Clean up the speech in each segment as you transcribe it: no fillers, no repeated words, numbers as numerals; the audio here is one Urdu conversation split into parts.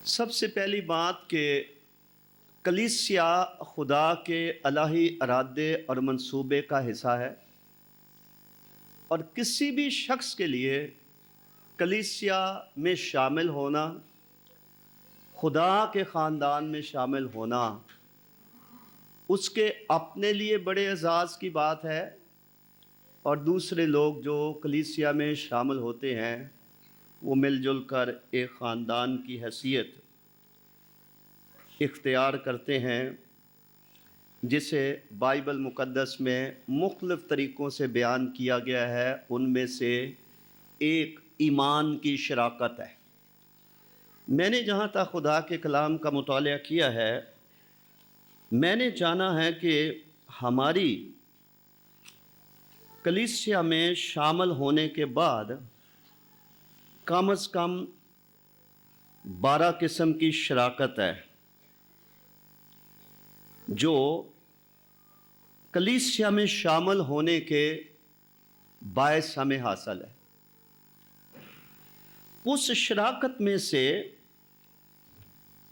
سب سے پہلی بات کہ کلیسیا خدا کے الہی ارادے اور منصوبے کا حصہ ہے، اور کسی بھی شخص کے لیے کلیسیا میں شامل ہونا، خدا کے خاندان میں شامل ہونا، اس کے اپنے لیے بڑے اعزاز کی بات ہے، اور دوسرے لوگ جو کلیسیا میں شامل ہوتے ہیں وہ مل جل کر ایک خاندان کی حیثیت اختیار کرتے ہیں، جسے بائبل مقدس میں مختلف طریقوں سے بیان کیا گیا ہے۔ ان میں سے ایک ایمان کی شراکت ہے۔ میں نے جہاں تک خدا کے کلام کا مطالعہ کیا ہے، میں نے جانا ہے کہ ہماری کلیسیا میں شامل ہونے کے بعد کم از کم 12 قسم کی شراکت ہے جو کلیسیا میں شامل ہونے کے باعث ہمیں حاصل ہے۔ اس شراکت میں سے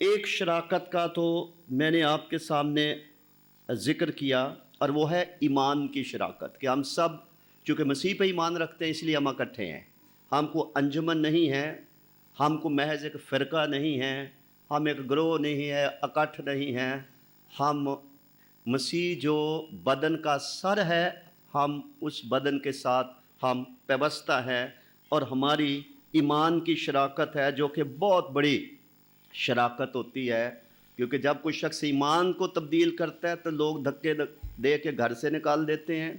ایک شراکت کا تو میں نے آپ کے سامنے ذکر کیا، اور وہ ہے ایمان کی شراکت، کہ ہم سب چونکہ مسیح پہ ایمان رکھتے ہیں اس لیے ہم اکٹھے ہیں۔ ہم کو انجمن نہیں ہے، ہم کو محض ایک فرقہ نہیں ہے، ہم ایک گروہ نہیں ہے، اکٹھ نہیں ہیں۔ ہم مسیح جو بدن کا سر ہے، ہم اس بدن کے ساتھ ہم پیوستہ ہیں، اور ہماری ایمان کی شراکت ہے جو کہ بہت بڑی شراکت ہوتی ہے، کیونکہ جب کوئی شخص ایمان کو تبدیل کرتا ہے تو لوگ دھکے دے کے گھر سے نکال دیتے ہیں،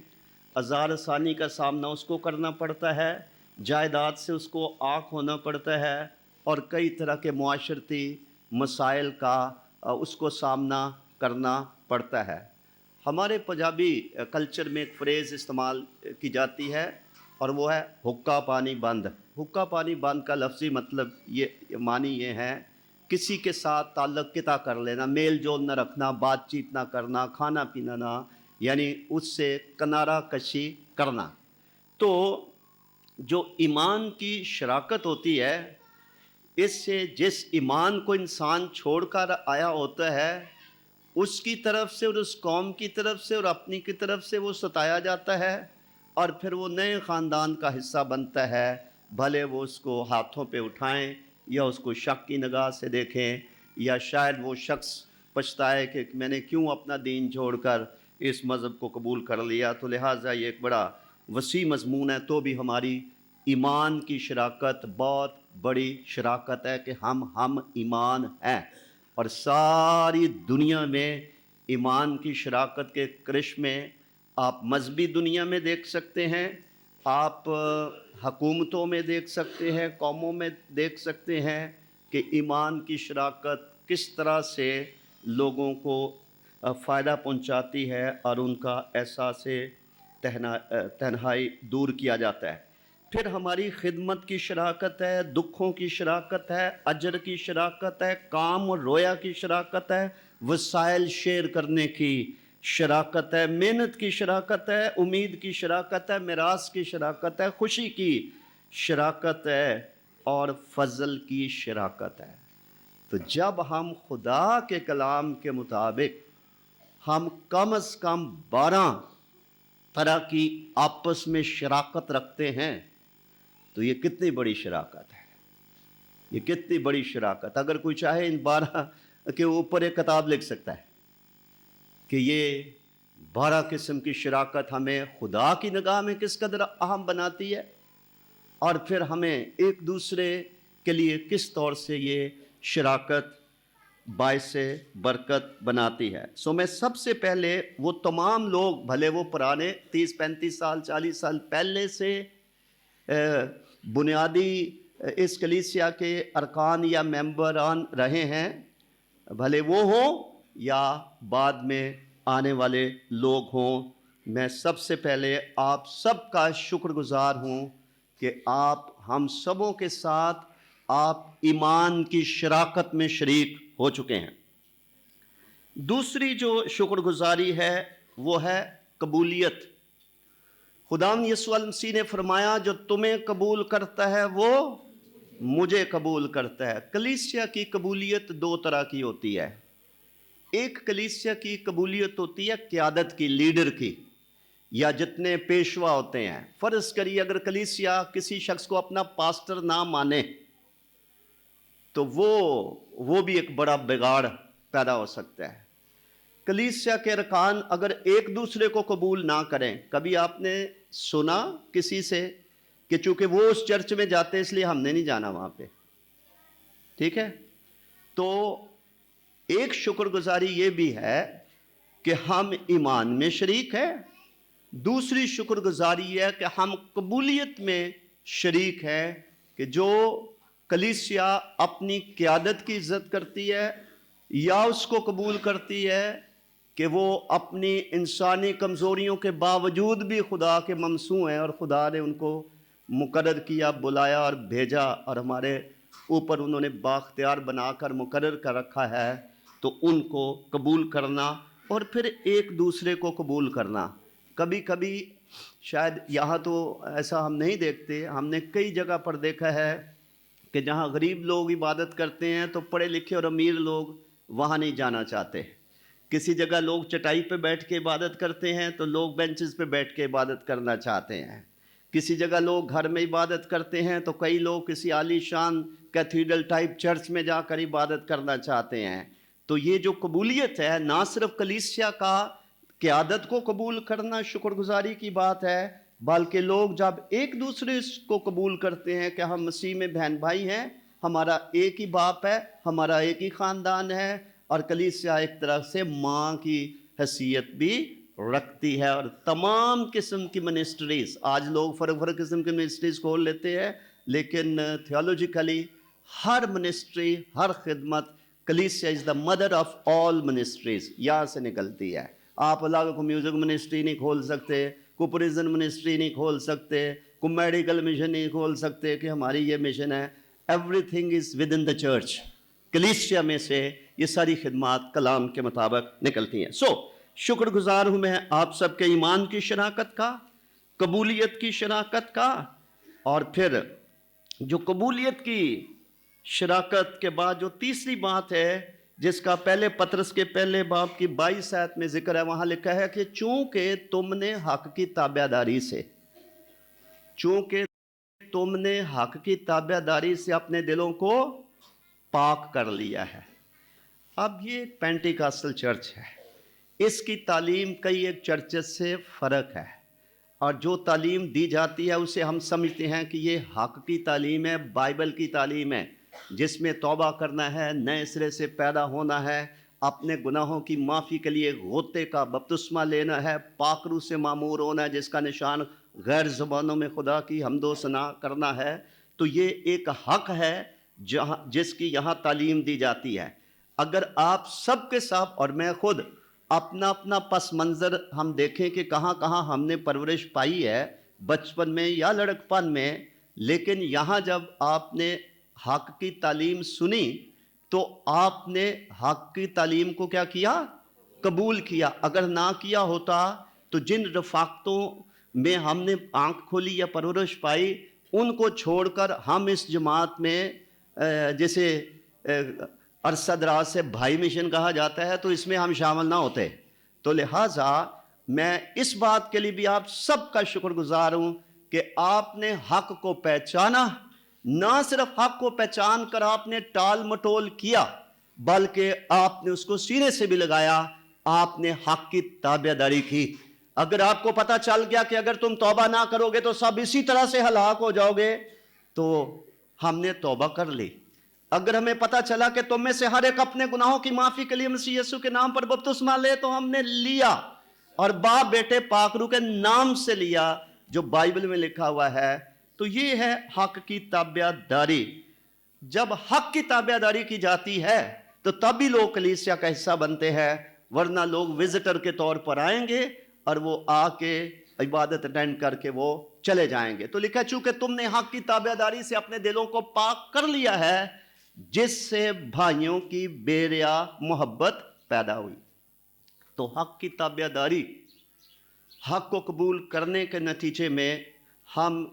عذار ثانی کا سامنا اس کو کرنا پڑتا ہے، جائیداد سے اس کو آنکھ ہونا پڑتا ہے، اور کئی طرح کے معاشرتی مسائل کا اس کو سامنا کرنا پڑتا ہے۔ ہمارے پنجابی کلچر میں ایک فریز استعمال کی جاتی ہے، اور وہ ہے حکا پانی بند۔ حکا پانی بند کا لفظی مطلب یہ معنی یہ ہے، کسی کے ساتھ تعلق قطع کر لینا، میل جول نہ رکھنا، بات چیت نہ کرنا، کھانا پینا نہ، یعنی اس سے کنارہ کشی کرنا۔ تو جو ایمان کی شراکت ہوتی ہے، اس سے جس ایمان کو انسان چھوڑ کر آیا ہوتا ہے، اس کی طرف سے اور اس قوم کی طرف سے اور اپنی کی طرف سے وہ ستایا جاتا ہے، اور پھر وہ نئے خاندان کا حصہ بنتا ہے، بھلے وہ اس کو ہاتھوں پہ اٹھائیں یا اس کو شک کی نگاہ سے دیکھیں، یا شاید وہ شخص پچھتائے کہ میں نے کیوں اپنا دین چھوڑ کر اس مذہب کو قبول کر لیا۔ تو لہٰذا یہ ایک بڑا وسیع مضمون ہے، تو بھی ہماری ایمان کی شراکت بہت بڑی شراکت ہے کہ ہم ایمان ہیں، اور ساری دنیا میں ایمان کی شراکت کے کرشمے آپ مذہبی دنیا میں دیکھ سکتے ہیں، آپ حکومتوں میں دیکھ سکتے ہیں، قوموں میں دیکھ سکتے ہیں کہ ایمان کی شراکت کس طرح سے لوگوں کو فائدہ پہنچاتی ہے، اور ان کا احساس تنہائی دور کیا جاتا ہے۔ پھر ہماری خدمت کی شراکت ہے، دکھوں کی شراکت ہے، اجر کی شراکت ہے، کام اور رویا کی شراکت ہے، وسائل شیئر کرنے کی شراکت ہے، محنت کی شراکت ہے، امید کی شراکت ہے، میراث کی شراکت ہے، خوشی کی شراکت ہے، اور فضل کی شراکت ہے۔ تو جب ہم خدا کے کلام کے مطابق ہم کم از کم 12 طرح کی آپس میں شراکت رکھتے ہیں، تو یہ کتنی بڑی شراکت ہے، یہ کتنی بڑی شراکت۔ اگر کوئی چاہے ان 12 کے اوپر ایک کتاب لکھ سکتا ہے کہ یہ 12 قسم کی شراکت ہمیں خدا کی نگاہ میں کس قدر اہم بناتی ہے، اور پھر ہمیں ایک دوسرے کے لیے کس طور سے یہ شراکت باعث برکت بناتی ہے۔ سو میں سب سے پہلے وہ تمام لوگ، بھلے وہ پرانے 30-35 سال 40 سال پہلے سے بنیادی اس کلیسیا کے ارکان یا ممبران رہے ہیں، بھلے وہ ہوں یا بعد میں آنے والے لوگ ہوں، میں سب سے پہلے آپ سب کا شکر گزار ہوں کہ آپ ہم سبوں کے ساتھ آپ ایمان کی شراکت میں شریک ہو چکے ہیں۔ دوسری جو شکر گزاری ہے وہ ہے قبولیت۔ خداوند یسوع المسیح نے فرمایا، جو تمہیں قبول کرتا ہے وہ مجھے قبول کرتا ہے۔ کلیسیا کی قبولیت دو طرح کی ہوتی ہے۔ ایک کلیسیا کی قبولیت ہوتی ہے قیادت کی، لیڈر کی، یا جتنے پیشوا ہوتے ہیں۔ فرض کریے اگر کلیسیا کسی شخص کو اپنا پاسٹر نہ مانے تو وہ بھی ایک بڑا بگاڑ پیدا ہو سکتا ہے۔ کلیسیا کے ارکان اگر ایک دوسرے کو قبول نہ کریں، کبھی آپ نے سنا کسی سے کہ چونکہ وہ اس چرچ میں جاتے اس لیے ہم نے نہیں جانا وہاں پہ، ٹھیک ہے؟ تو ایک شکر گزاری یہ بھی ہے کہ ہم ایمان میں شریک ہیں، دوسری شکر گزاری یہ ہے کہ ہم قبولیت میں شریک ہیں، کہ جو کلیسیا اپنی قیادت کی عزت کرتی ہے یا اس کو قبول کرتی ہے کہ وہ اپنی انسانی کمزوریوں کے باوجود بھی خدا کے ممسوح ہیں اور خدا نے ان کو مقرر کیا، بلایا اور بھیجا، اور ہمارے اوپر انہوں نے بااختیار بنا کر مقرر کر رکھا ہے، تو ان کو قبول کرنا اور پھر ایک دوسرے کو قبول کرنا۔ کبھی کبھی شاید یہاں تو ایسا ہم نہیں دیکھتے، ہم نے کئی جگہ پر دیکھا ہے کہ جہاں غریب لوگ عبادت کرتے ہیں تو پڑھے لکھے اور امیر لوگ وہاں نہیں جانا چاہتے۔ کسی جگہ لوگ چٹائی پہ بیٹھ کے عبادت کرتے ہیں تو لوگ بینچز پہ بیٹھ کے عبادت کرنا چاہتے ہیں۔ کسی جگہ لوگ گھر میں عبادت کرتے ہیں تو کئی لوگ کسی عالی شان کیتھیڈرل ٹائپ چرچ میں جا کر عبادت کرنا چاہتے ہیں۔ تو یہ جو قبولیت ہے، نہ صرف کلیسیا کا قیادت کو قبول کرنا شکر گزاری کی بات ہے، بلکہ لوگ جب ایک دوسرے کو قبول کرتے ہیں کہ ہم مسیح میں بہن بھائی ہیں، ہمارا ایک ہی باپ ہے، ہمارا ایک ہی خاندان ہے، اور کلیسیا ایک طرح سے ماں کی حیثیت بھی رکھتی ہے۔ اور تمام قسم کی منسٹریز، آج لوگ فرق قسم کی منسٹریز کھول لیتے ہیں، لیکن تھیولوجیکلی ہر منسٹری، ہر خدمت، کلیسیا is the mother of all ministries, یہاں سے نکلتی ہے۔ آپ الگ کو میوزک منسٹری نہیں کھول سکتے، کو پریزن منسٹری نہیں کھول سکتے، کو میڈیکل مشن نہیں کھول سکتے کہ ہماری یہ مشن ہے۔ Every thing is with in the church. کلیسیا میں سے یہ ساری خدمات کلام کے مطابق نکلتی ہیں۔ شکر گزار ہوں میں آپ سب کے ایمان کی شراکت کا، قبولیت کی شراکت کا، اور پھر جو قبولیت کی شراکت کے بعد جو تیسری بات ہے جس کا پہلے پطرس کے پہلے باب کی 22 آیت میں ذکر ہے، وہاں لکھا ہے کہ چونکہ تم نے حق کی تابعداری سے، چونکہ تم نے حق کی تابعداری سے اپنے دلوں کو پاک کر لیا ہے۔ اب یہ پینٹیکاسٹل چرچ ہے، اس کی تعلیم کئی ایک چرچز سے فرق ہے، اور جو تعلیم دی جاتی ہے اسے ہم سمجھتے ہیں کہ یہ حق کی تعلیم ہے، بائبل کی تعلیم ہے، جس میں توبہ کرنا ہے، نئے سرے سے پیدا ہونا ہے، اپنے گناہوں کی معافی کے لیے غوطے کا بپتسمہ لینا ہے، پاک روح سے معمور ہونا ہے، جس کا نشان غیر زبانوں میں خدا کی حمد و ثنا کرنا ہے۔ تو یہ ایک حق ہے جس کی یہاں تعلیم دی جاتی ہے۔ اگر آپ سب کے ساتھ اور میں خود اپنا اپنا پس منظر ہم دیکھیں کہ کہاں کہاں ہم نے پرورش پائی ہے، بچپن میں یا لڑکپن میں، لیکن یہاں جب آپ نے حق کی تعلیم سنی تو آپ نے حق کی تعلیم کو کیا کیا؟ قبول کیا۔ اگر نہ کیا ہوتا تو جن رفاقتوں میں ہم نے آنکھ کھولی یا پرورش پائی، ان کو چھوڑ کر ہم اس جماعت میں جیسے عرصہ دراز سے بھائی مشن کہا جاتا ہے، تو اس میں ہم شامل نہ ہوتے۔ تو لہٰذا میں اس بات کے لیے بھی آپ سب کا شکر گزار ہوں کہ آپ نے حق کو پہچانا، نہ صرف حق کو پہچان کر آپ نے ٹال مٹول کیا، بلکہ آپ نے اس کو سینے سے بھی لگایا، آپ نے حق کی تابعداری کی۔ اگر آپ کو پتہ چل گیا کہ اگر تم توبہ نہ کرو گے تو سب اسی طرح سے ہلاک ہو جاؤ گے، تو ہم نے توبہ کر لی۔ اگر ہمیں پتہ چلا کہ تم میں سے ہر ایک اپنے گناہوں کی معافی کے لیے مسیح یسوع کے نام پر بپتسمہ لے، تو ہم نے لیا، اور باپ بیٹے پاک روح کے نام سے لیا، جو بائبل میں لکھا ہوا ہے۔ تو یہ ہے حق کی تابعداری۔ جب حق کی تابعداری کی جاتی ہے تو تبھی لوگ کلیسیا کا حصہ بنتے ہیں، ورنہ لوگ وزٹر کے طور پر آئیں گے اور وہ آ کے عبادت اٹینڈ کر کے وہ چلے جائیں گے۔ تو لکھا چونکہ تم نے حق کی تابعداری سے اپنے دلوں کو پاک کر لیا ہے، جس سے بھائیوں کی بے ریا محبت پیدا ہوئی۔ تو حق کی تابعداری، حق کو قبول کرنے کے نتیجے میں ہم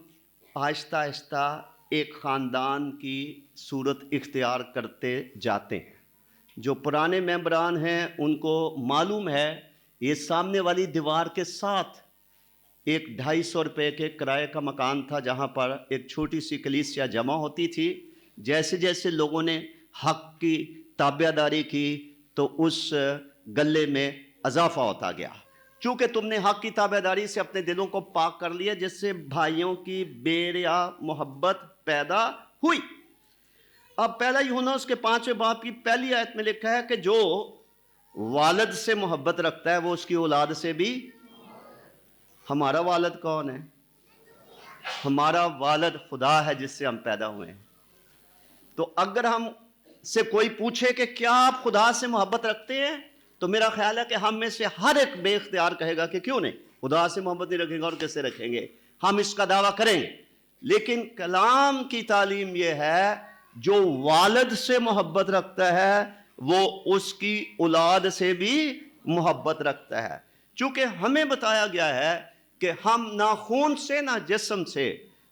آہستہ آہستہ ایک خاندان کی صورت اختیار کرتے جاتے ہیں۔ جو پرانے ممبران ہیں ان کو معلوم ہے یہ سامنے والی دیوار کے ساتھ ایک 250 کے کرائے کا مکان تھا جہاں پر ایک چھوٹی سی کلیسیا جمع ہوتی تھی۔ جیسے جیسے لوگوں نے حق کی تابع داری کی تو اس گلے میں اضافہ ہوتا گیا۔ چونکہ تم نے حق کی تابع داری سے اپنے دلوں کو پاک کر لیا، جس سے بھائیوں کی بیریا محبت پیدا ہوئی۔ اب پہلا یوحنا اس کے 5ویں باب کی پہلی آیت میں لکھا ہے کہ جو والد سے محبت رکھتا ہے وہ اس کی اولاد سے بھی۔ ہمارا والد کون ہے؟ ہمارا والد خدا ہے جس سے ہم پیدا ہوئے ہیں۔ تو اگر ہم سے کوئی پوچھے کہ کیا آپ خدا سے محبت رکھتے ہیں تو میرا خیال ہے کہ ہم میں سے ہر ایک بے اختیار کہے گا کہ کیوں نہیں، خدا سے محبت نہیں رکھیں گے اور کس سے رکھیں گے؟ ہم اس کا دعویٰ کریں گے۔ لیکن کلام کی تعلیم یہ ہے جو والد سے محبت رکھتا ہے وہ اس کی اولاد سے بھی محبت رکھتا ہے۔ چونکہ ہمیں بتایا گیا ہے کہ ہم نہ خون سے نہ جسم سے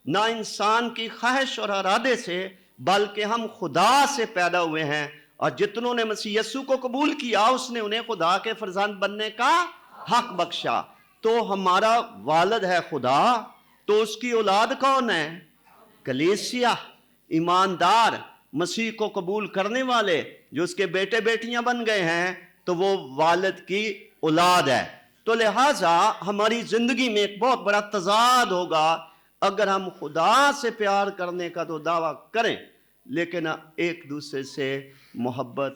نہ انسان کی خواہش اور ارادے سے بلکہ ہم خدا سے پیدا ہوئے ہیں، اور جتنوں نے مسیح یسوع کو قبول کیا اس نے انہیں خدا کے فرزند بننے کا حق بخشا۔ تو ہمارا والد ہے خدا، تو اس کی اولاد کون ہے؟ کلیسیا، ایماندار، مسیح کو قبول کرنے والے جو اس کے بیٹے بیٹیاں بن گئے ہیں، تو وہ والد کی اولاد ہے۔ تو لہٰذا ہماری زندگی میں ایک بہت بڑا تضاد ہوگا اگر ہم خدا سے پیار کرنے کا تو دعویٰ کریں لیکن ایک دوسرے سے محبت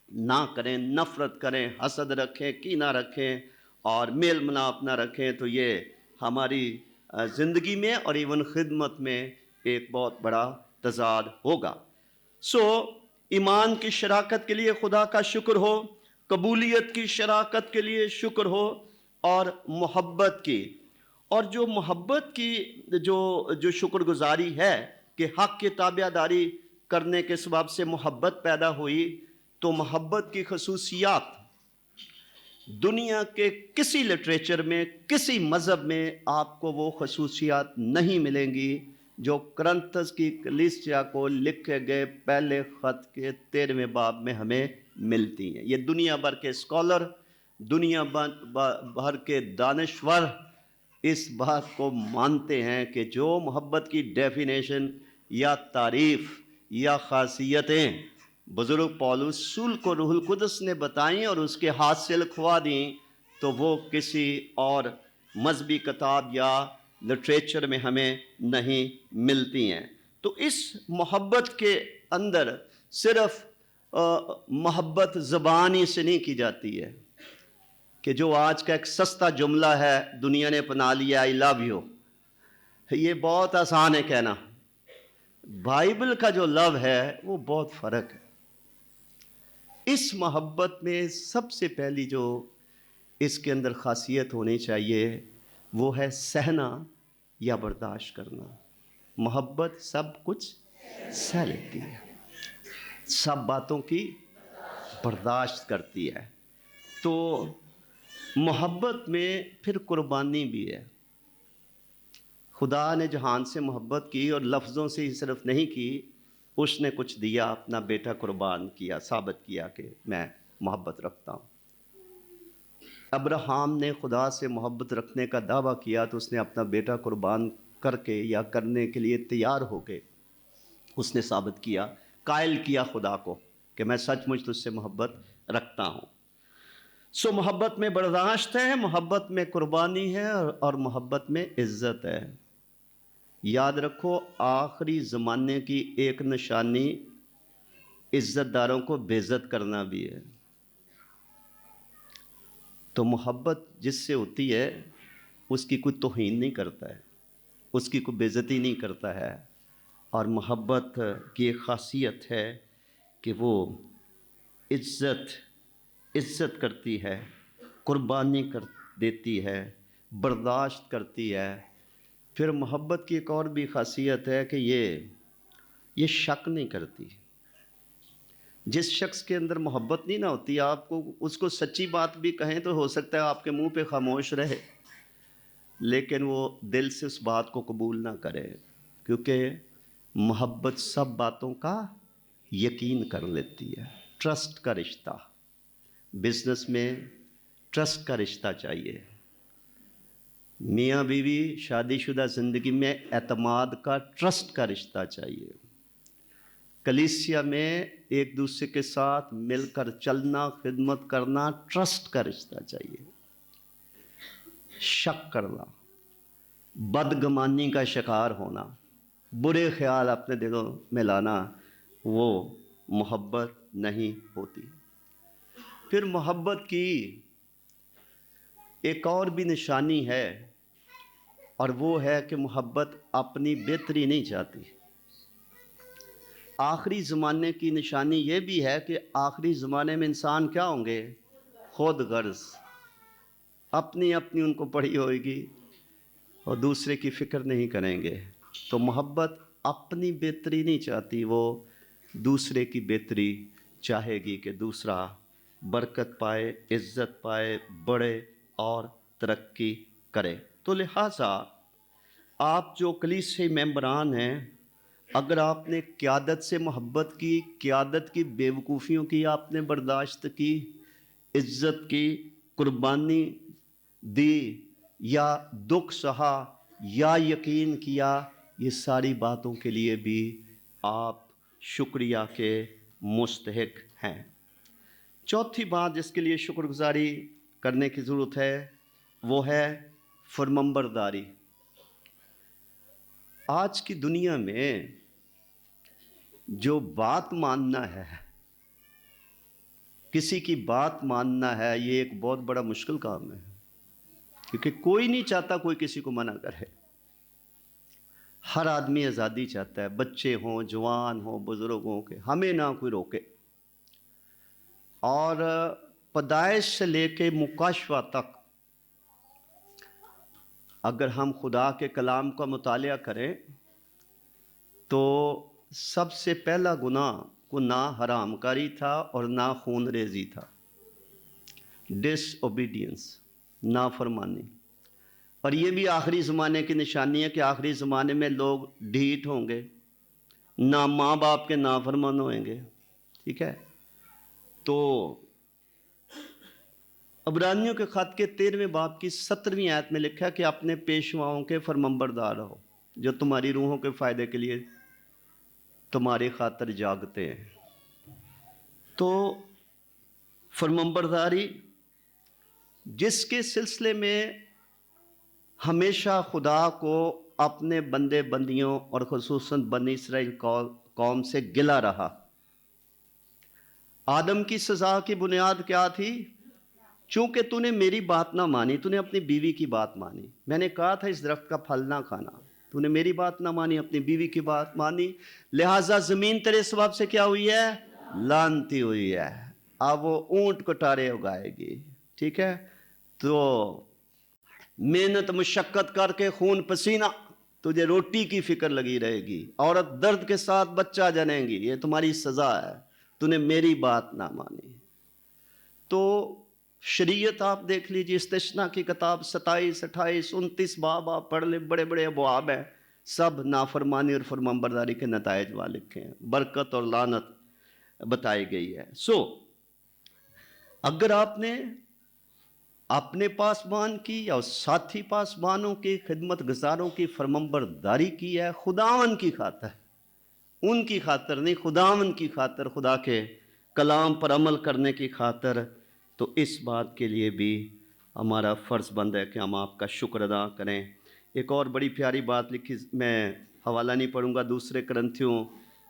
نہ کریں، نفرت کریں، حسد رکھیں، کینہ رکھیں اور میل ملاپ نہ رکھیں، تو یہ ہماری زندگی میں اور ایون خدمت میں ایک بہت بڑا تضاد ہوگا۔ ایمان کی شراکت کے لیے خدا کا شکر ہو، قبولیت کی شراکت کے لیے شکر ہو، اور محبت کی، اور جو محبت کی جو شکر گزاری ہے کہ حق کی تابع داری کرنے کے سبب سے محبت پیدا ہوئی، تو محبت کی خصوصیات دنیا کے کسی لٹریچر میں، کسی مذہب میں آپ کو وہ خصوصیات نہیں ملیں گی جو کرنتھس کی کلیسیا کو لکھے گئے پہلے خط کے 13ویں باب میں ہمیں ملتی ہیں۔ یہ دنیا بھر کے اسکالر، دنیا بھر کے دانشور اس بات کو مانتے ہیں کہ جو محبت کی ڈیفینیشن یا تعریف یا خاصیتیں بزرگ پولس رسول کو روح القدس نے بتائیں اور اس کے ہاتھ سے لکھوا دیں تو وہ کسی اور مذہبی کتاب یا لٹریچر میں ہمیں نہیں ملتی ہیں۔ تو اس محبت کے اندر صرف محبت زبانی سے نہیں کی جاتی ہے کہ جو آج کا ایک سستا جملہ ہے دنیا نے اپنا لیا I love you، یہ بہت آسان ہے کہنا۔ بائبل کا جو لو ہے وہ بہت فرق ہے۔ اس محبت میں سب سے پہلی جو اس کے اندر خاصیت ہونی چاہیے وہ ہے سہنا یا برداشت کرنا۔ محبت سب کچھ سہ لیتی ہے، سب باتوں کی برداشت کرتی ہے۔ تو محبت میں پھر قربانی بھی ہے۔ خدا نے جہان سے محبت کی اور لفظوں سے ہی صرف نہیں کی، اس نے کچھ دیا، اپنا بیٹا قربان کیا، ثابت کیا کہ میں محبت رکھتا ہوں۔ ابراہیم نے خدا سے محبت رکھنے کا دعویٰ کیا تو اس نے اپنا بیٹا قربان کر کے یا کرنے کے لیے تیار ہو کے اس نے ثابت کیا، قائل کیا خدا کو کہ میں سچ مچ تجھ سے محبت رکھتا ہوں۔ محبت میں برداشت ہے، محبت میں قربانی ہے اور محبت میں عزت ہے۔ یاد رکھو آخری زمانے کی ایک نشانی عزت داروں کو بے عزت کرنا بھی ہے۔ تو محبت جس سے ہوتی ہے اس کی کوئی توہین نہیں کرتا ہے، اس کی کوئی بے عزتی نہیں کرتا ہے، اور محبت کی ایک خاصیت ہے کہ وہ عزت کرتی ہے، قربانی کر دیتی ہے، برداشت کرتی ہے۔ پھر محبت کی ایک اور بھی خاصیت ہے کہ یہ شک نہیں کرتی۔ جس شخص کے اندر محبت نہیں نہ ہوتی، آپ کو اس کو سچی بات بھی کہیں تو ہو سکتا ہے آپ کے منہ پہ خاموش رہے، لیکن وہ دل سے اس بات کو قبول نہ کرے، کیونکہ محبت سب باتوں کا یقین کر لیتی ہے. ٹرسٹ کا رشتہ، بزنس میں ٹرسٹ کا رشتہ چاہیے. میاں بیوی شادی شدہ زندگی میں اعتماد کا، ٹرسٹ کا رشتہ چاہیے. کلیسیا میں ایک دوسرے کے ساتھ مل کر چلنا، خدمت کرنا، ٹرسٹ کا رشتہ چاہیے. شک کرنا، بدگمانی کا شکار ہونا، برے خیال اپنے دلوں میں لانا، وہ محبت نہیں ہوتی. پھر محبت کی ایک اور بھی نشانی ہے، اور وہ ہے کہ محبت اپنی بہتری نہیں چاہتی. آخری زمانے کی نشانی یہ بھی ہے کہ آخری زمانے میں انسان کیا ہوں گے؟ خود غرض، اپنی ان کو پڑی ہوئے گی اور دوسرے کی فکر نہیں کریں گے. تو محبت اپنی بہتری نہیں چاہتی، وہ دوسرے کی بہتری چاہے گی کہ دوسرا برکت پائے، عزت پائے، بڑھے اور ترقی کرے. تو لہٰذا آپ جو کلیسیائی ممبران ہیں، اگر آپ نے قیادت سے محبت کی، قیادت کی بیوقوفیوں کی آپ نے برداشت کی، عزت کی، قربانی دی، یا دکھ سہا، یا یقین کیا، یہ ساری باتوں کے لیے بھی آپ شکریہ کے مستحق ہیں. چوتھی بات جس کے لیے شکر گزاری کرنے کی ضرورت ہے وہ ہے فرمانبرداری. آج کی دنیا میں جو بات ماننا ہے، کسی کی بات ماننا ہے، یہ ایک بہت بڑا مشکل کام ہے، کیونکہ کوئی نہیں چاہتا کوئی کسی کو منع کرے. ہر آدمی آزادی چاہتا ہے، بچے ہوں، جوان ہوں، بزرگ ہوں، کہ ہمیں نہ کوئی روکے. اور پیدائش سے لے کے مکاشفہ تک اگر ہم خدا کے کلام کا مطالعہ کریں تو سب سے پہلا گناہ کو نہ حرام کاری تھا اور نہ خون ریزی تھا، ڈس اوبیڈینس، نافرمانی. اور یہ بھی آخری زمانے کی نشانی ہے کہ آخری زمانے میں لوگ ڈھیٹ ہوں گے، نہ ماں باپ کے نافرمان ہوئیں گے. ٹھیک ہے؟ تو عبرانیوں کے خط کے 13ویں باب کی 17ویں آیت میں لکھا کہ اپنے پیشواؤں کے فرمانبردار رہو جو تمہاری روحوں کے فائدے کے لیے تمہاری خاطر جاگتے ہیں. تو فرمانبرداری جس کے سلسلے میں ہمیشہ خدا کو اپنے بندے بندیوں اور خصوصاً بنی اسرائیل قوم سے گلہ رہا. آدم کی سزا کی بنیاد کیا تھی؟ چونکہ تو نے میری بات نہ مانی، تو نے اپنی بیوی کی بات مانی. میں نے کہا تھا اس درخت کا پھل نہ کھانا، تو نے میری بات نہ مانی، اپنی بیوی کی بات مانی، لہٰذا زمین تیرے سبب سے کیا ہوئی ہے؟ لعنتی ہوئی ہے. اب وہ اونٹ کٹارے اگائے گی. ٹھیک ہے؟ تو محنت مشقت کر کے خون پسینہ، تجھے روٹی کی فکر لگی رہے گی، عورت درد کے ساتھ بچہ جنیں گی، یہ تمہاری سزا ہے، تو نے میری بات نہ مانی. تو شریعت آپ دیکھ لیجیے، استثناء کی کتاب 27، 28، 29 باب آپ پڑھ لیں، بڑے بڑے ابواب ہیں، سب نافرمانی اور فرمانبرداری کے نتائج وہاں لکھے ہیں، برکت اور لعنت بتائی گئی ہے. اگر آپ نے اپنے پاسبان کی یا ساتھی پاسبانوں کی، خدمت گزاروں کی فرمانبرداری کی ہے خداوند کی خاطر، ان کی خاطر نہیں، خداوند کی خاطر، خدا کے کلام پر عمل کرنے کی خاطر، تو اس بات کے لیے بھی ہمارا فرض بند ہے کہ ہم آپ کا شکر ادا کریں. ایک اور بڑی پیاری بات لکھی، میں حوالہ نہیں پڑھوں گا، دوسرے کرنتھیوں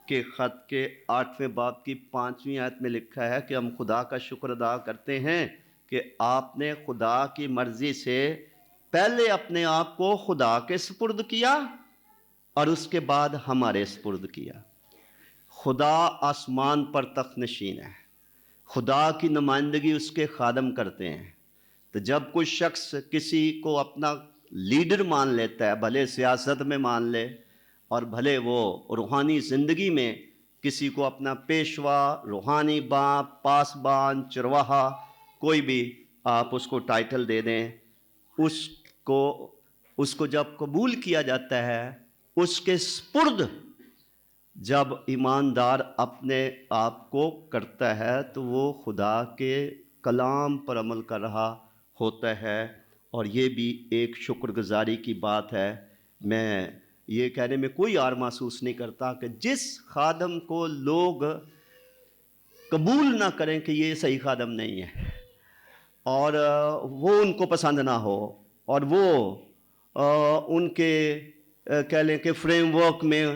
کے خط کے 8ویں باب کی 5ویں آیت میں لکھا ہے کہ ہم خدا کا شکر ادا کرتے ہیں کہ آپ نے خدا کی مرضی سے پہلے اپنے آپ کو خدا کے سپرد کیا اور اس کے بعد ہمارے سپرد کیا. خدا آسمان پر تخت نشین ہے، خدا کی نمائندگی اس کے خادم کرتے ہیں. تو جب کوئی شخص کسی کو اپنا لیڈر مان لیتا ہے، بھلے سیاست میں مان لے اور بھلے وہ روحانی زندگی میں کسی کو اپنا پیشوا، روحانی باپ، پاسبان، چرواہا، کوئی بھی آپ اس کو ٹائٹل دے دیں، اس کو جب قبول کیا جاتا ہے، اس کے سپرد جب ایماندار اپنے آپ کو کرتا ہے تو وہ خدا کے کلام پر عمل کر رہا ہوتا ہے، اور یہ بھی ایک شکر گزاری کی بات ہے۔ میں یہ کہنے میں کوئی عار محسوس نہیں کرتا کہ جس خادم کو لوگ قبول نہ کریں کہ یہ صحیح خادم نہیں ہے، اور وہ ان کو پسند نہ ہو، اور وہ ان کے کہہ لیں کہ فریم ورک میں